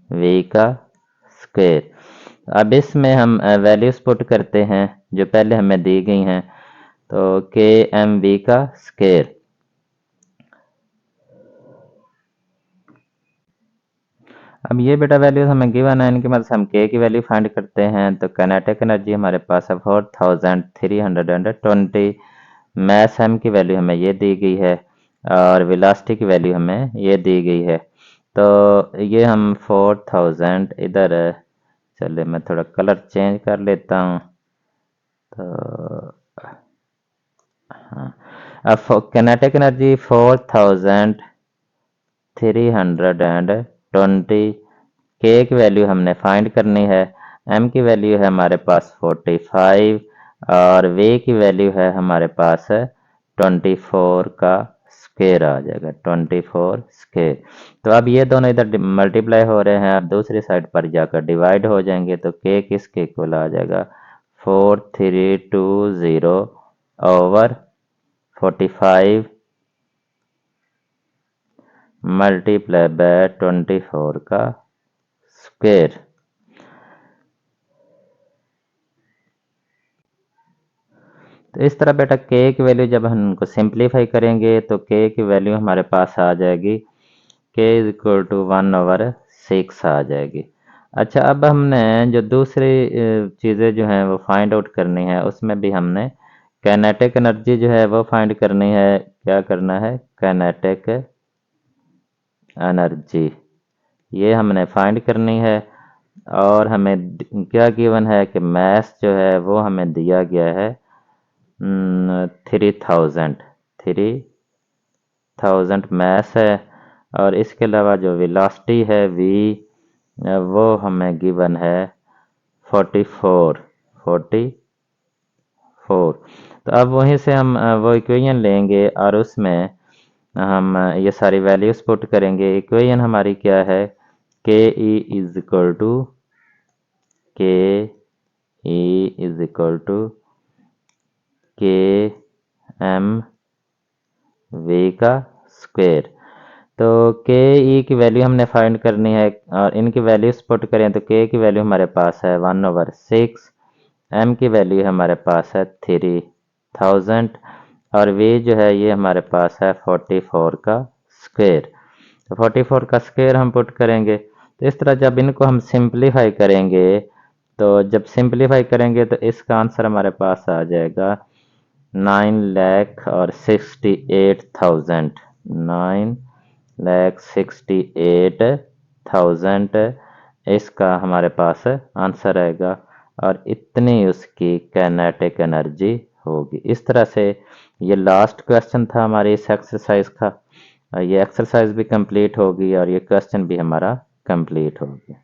v का स्क्वायर। अब इसमें हम वैल्यूज पुट करते हैं जो पहले हमें दी गई हैं, तो के एम वी का स्क्वायर। अब ये बेटा वैल्यूज हमें गिवन है, इनकी मदद से हम के की वैल्यू फाइंड करते हैं। तो काइनेटिक एनर्जी हमारे पास है 4320, मास एम की वैल्यू हमें ये दी गई है और वेलोसिटी की वैल्यू हमें ये दी गई है। तो ये हम 4000 इधर, चलिए मैं थोड़ा कलर चेंज कर लेता हूँ। तो हाँ, अब किनेटिक एनर्जी 4320, के की वैल्यू हमने फाइंड करनी है, एम की वैल्यू है हमारे पास 45 और वे की वैल्यू है हमारे पास 24 का स्क्वायर आ जाएगा, 24 स्क्वायर। तो अब ये दोनों इधर मल्टीप्लाई हो रहे हैं, अब दूसरी साइड पर जाकर डिवाइड हो जाएंगे तो के किसके इक्वल आ जाएगा, 4320 ओवर 45 मल्टीप्लाई बाय 24 का स्क्वायर। तो इस तरह बेटा के की वैल्यू जब हम इनको सिंप्लीफाई करेंगे तो के की वैल्यू हमारे पास आ जाएगी, के इज इक्वल टू 1/6 आ जाएगी। अच्छा, अब हमने जो दूसरी चीज़ें जो हैं वो फाइंड आउट करनी है, उसमें भी हमने काइनेटिक एनर्जी जो है वो फाइंड करनी है। क्या करना है, काइनेटिक एनर्जी ये हमने फाइंड करनी है। और हमें क्या गिवन है कि मास जो है वो हमें दिया गया है 3000 मास है, और इसके अलावा जो वेलोसिटी है v वो हमें गिवन है 44। तो अब वहीं से हम वो इक्वेशन लेंगे और उसमें हम ये सारी वैल्यूज पुट करेंगे। इक्वेशन हमारी क्या है, के ई इज इक्वल टू के एम वी का स्क्वायर। तो के ई की वैल्यू हमने फाइंड करनी है और इनकी वैल्यूज पुट करें तो के की वैल्यू हमारे पास है 1/6, एम की वैल्यू हमारे पास है 3000 और वी जो है ये हमारे पास है 44 का स्क्वायर। तो 44 का स्क्वायर हम पुट करेंगे। तो इस तरह जब इनको हम सिंप्लीफाई करेंगे तो जब सिंप्लीफाई करेंगे तो इसका आंसर हमारे पास आ जाएगा 9,68,000, 9,68,000 इसका हमारे पास आंसर आएगा और इतनी उसकी काइनेटिक एनर्जी होगी। इस तरह से ये लास्ट क्वेश्चन था हमारे इस एक्सरसाइज का। ये एक्सरसाइज भी कंप्लीट होगी और ये क्वेश्चन भी हमारा कंप्लीट हो गया।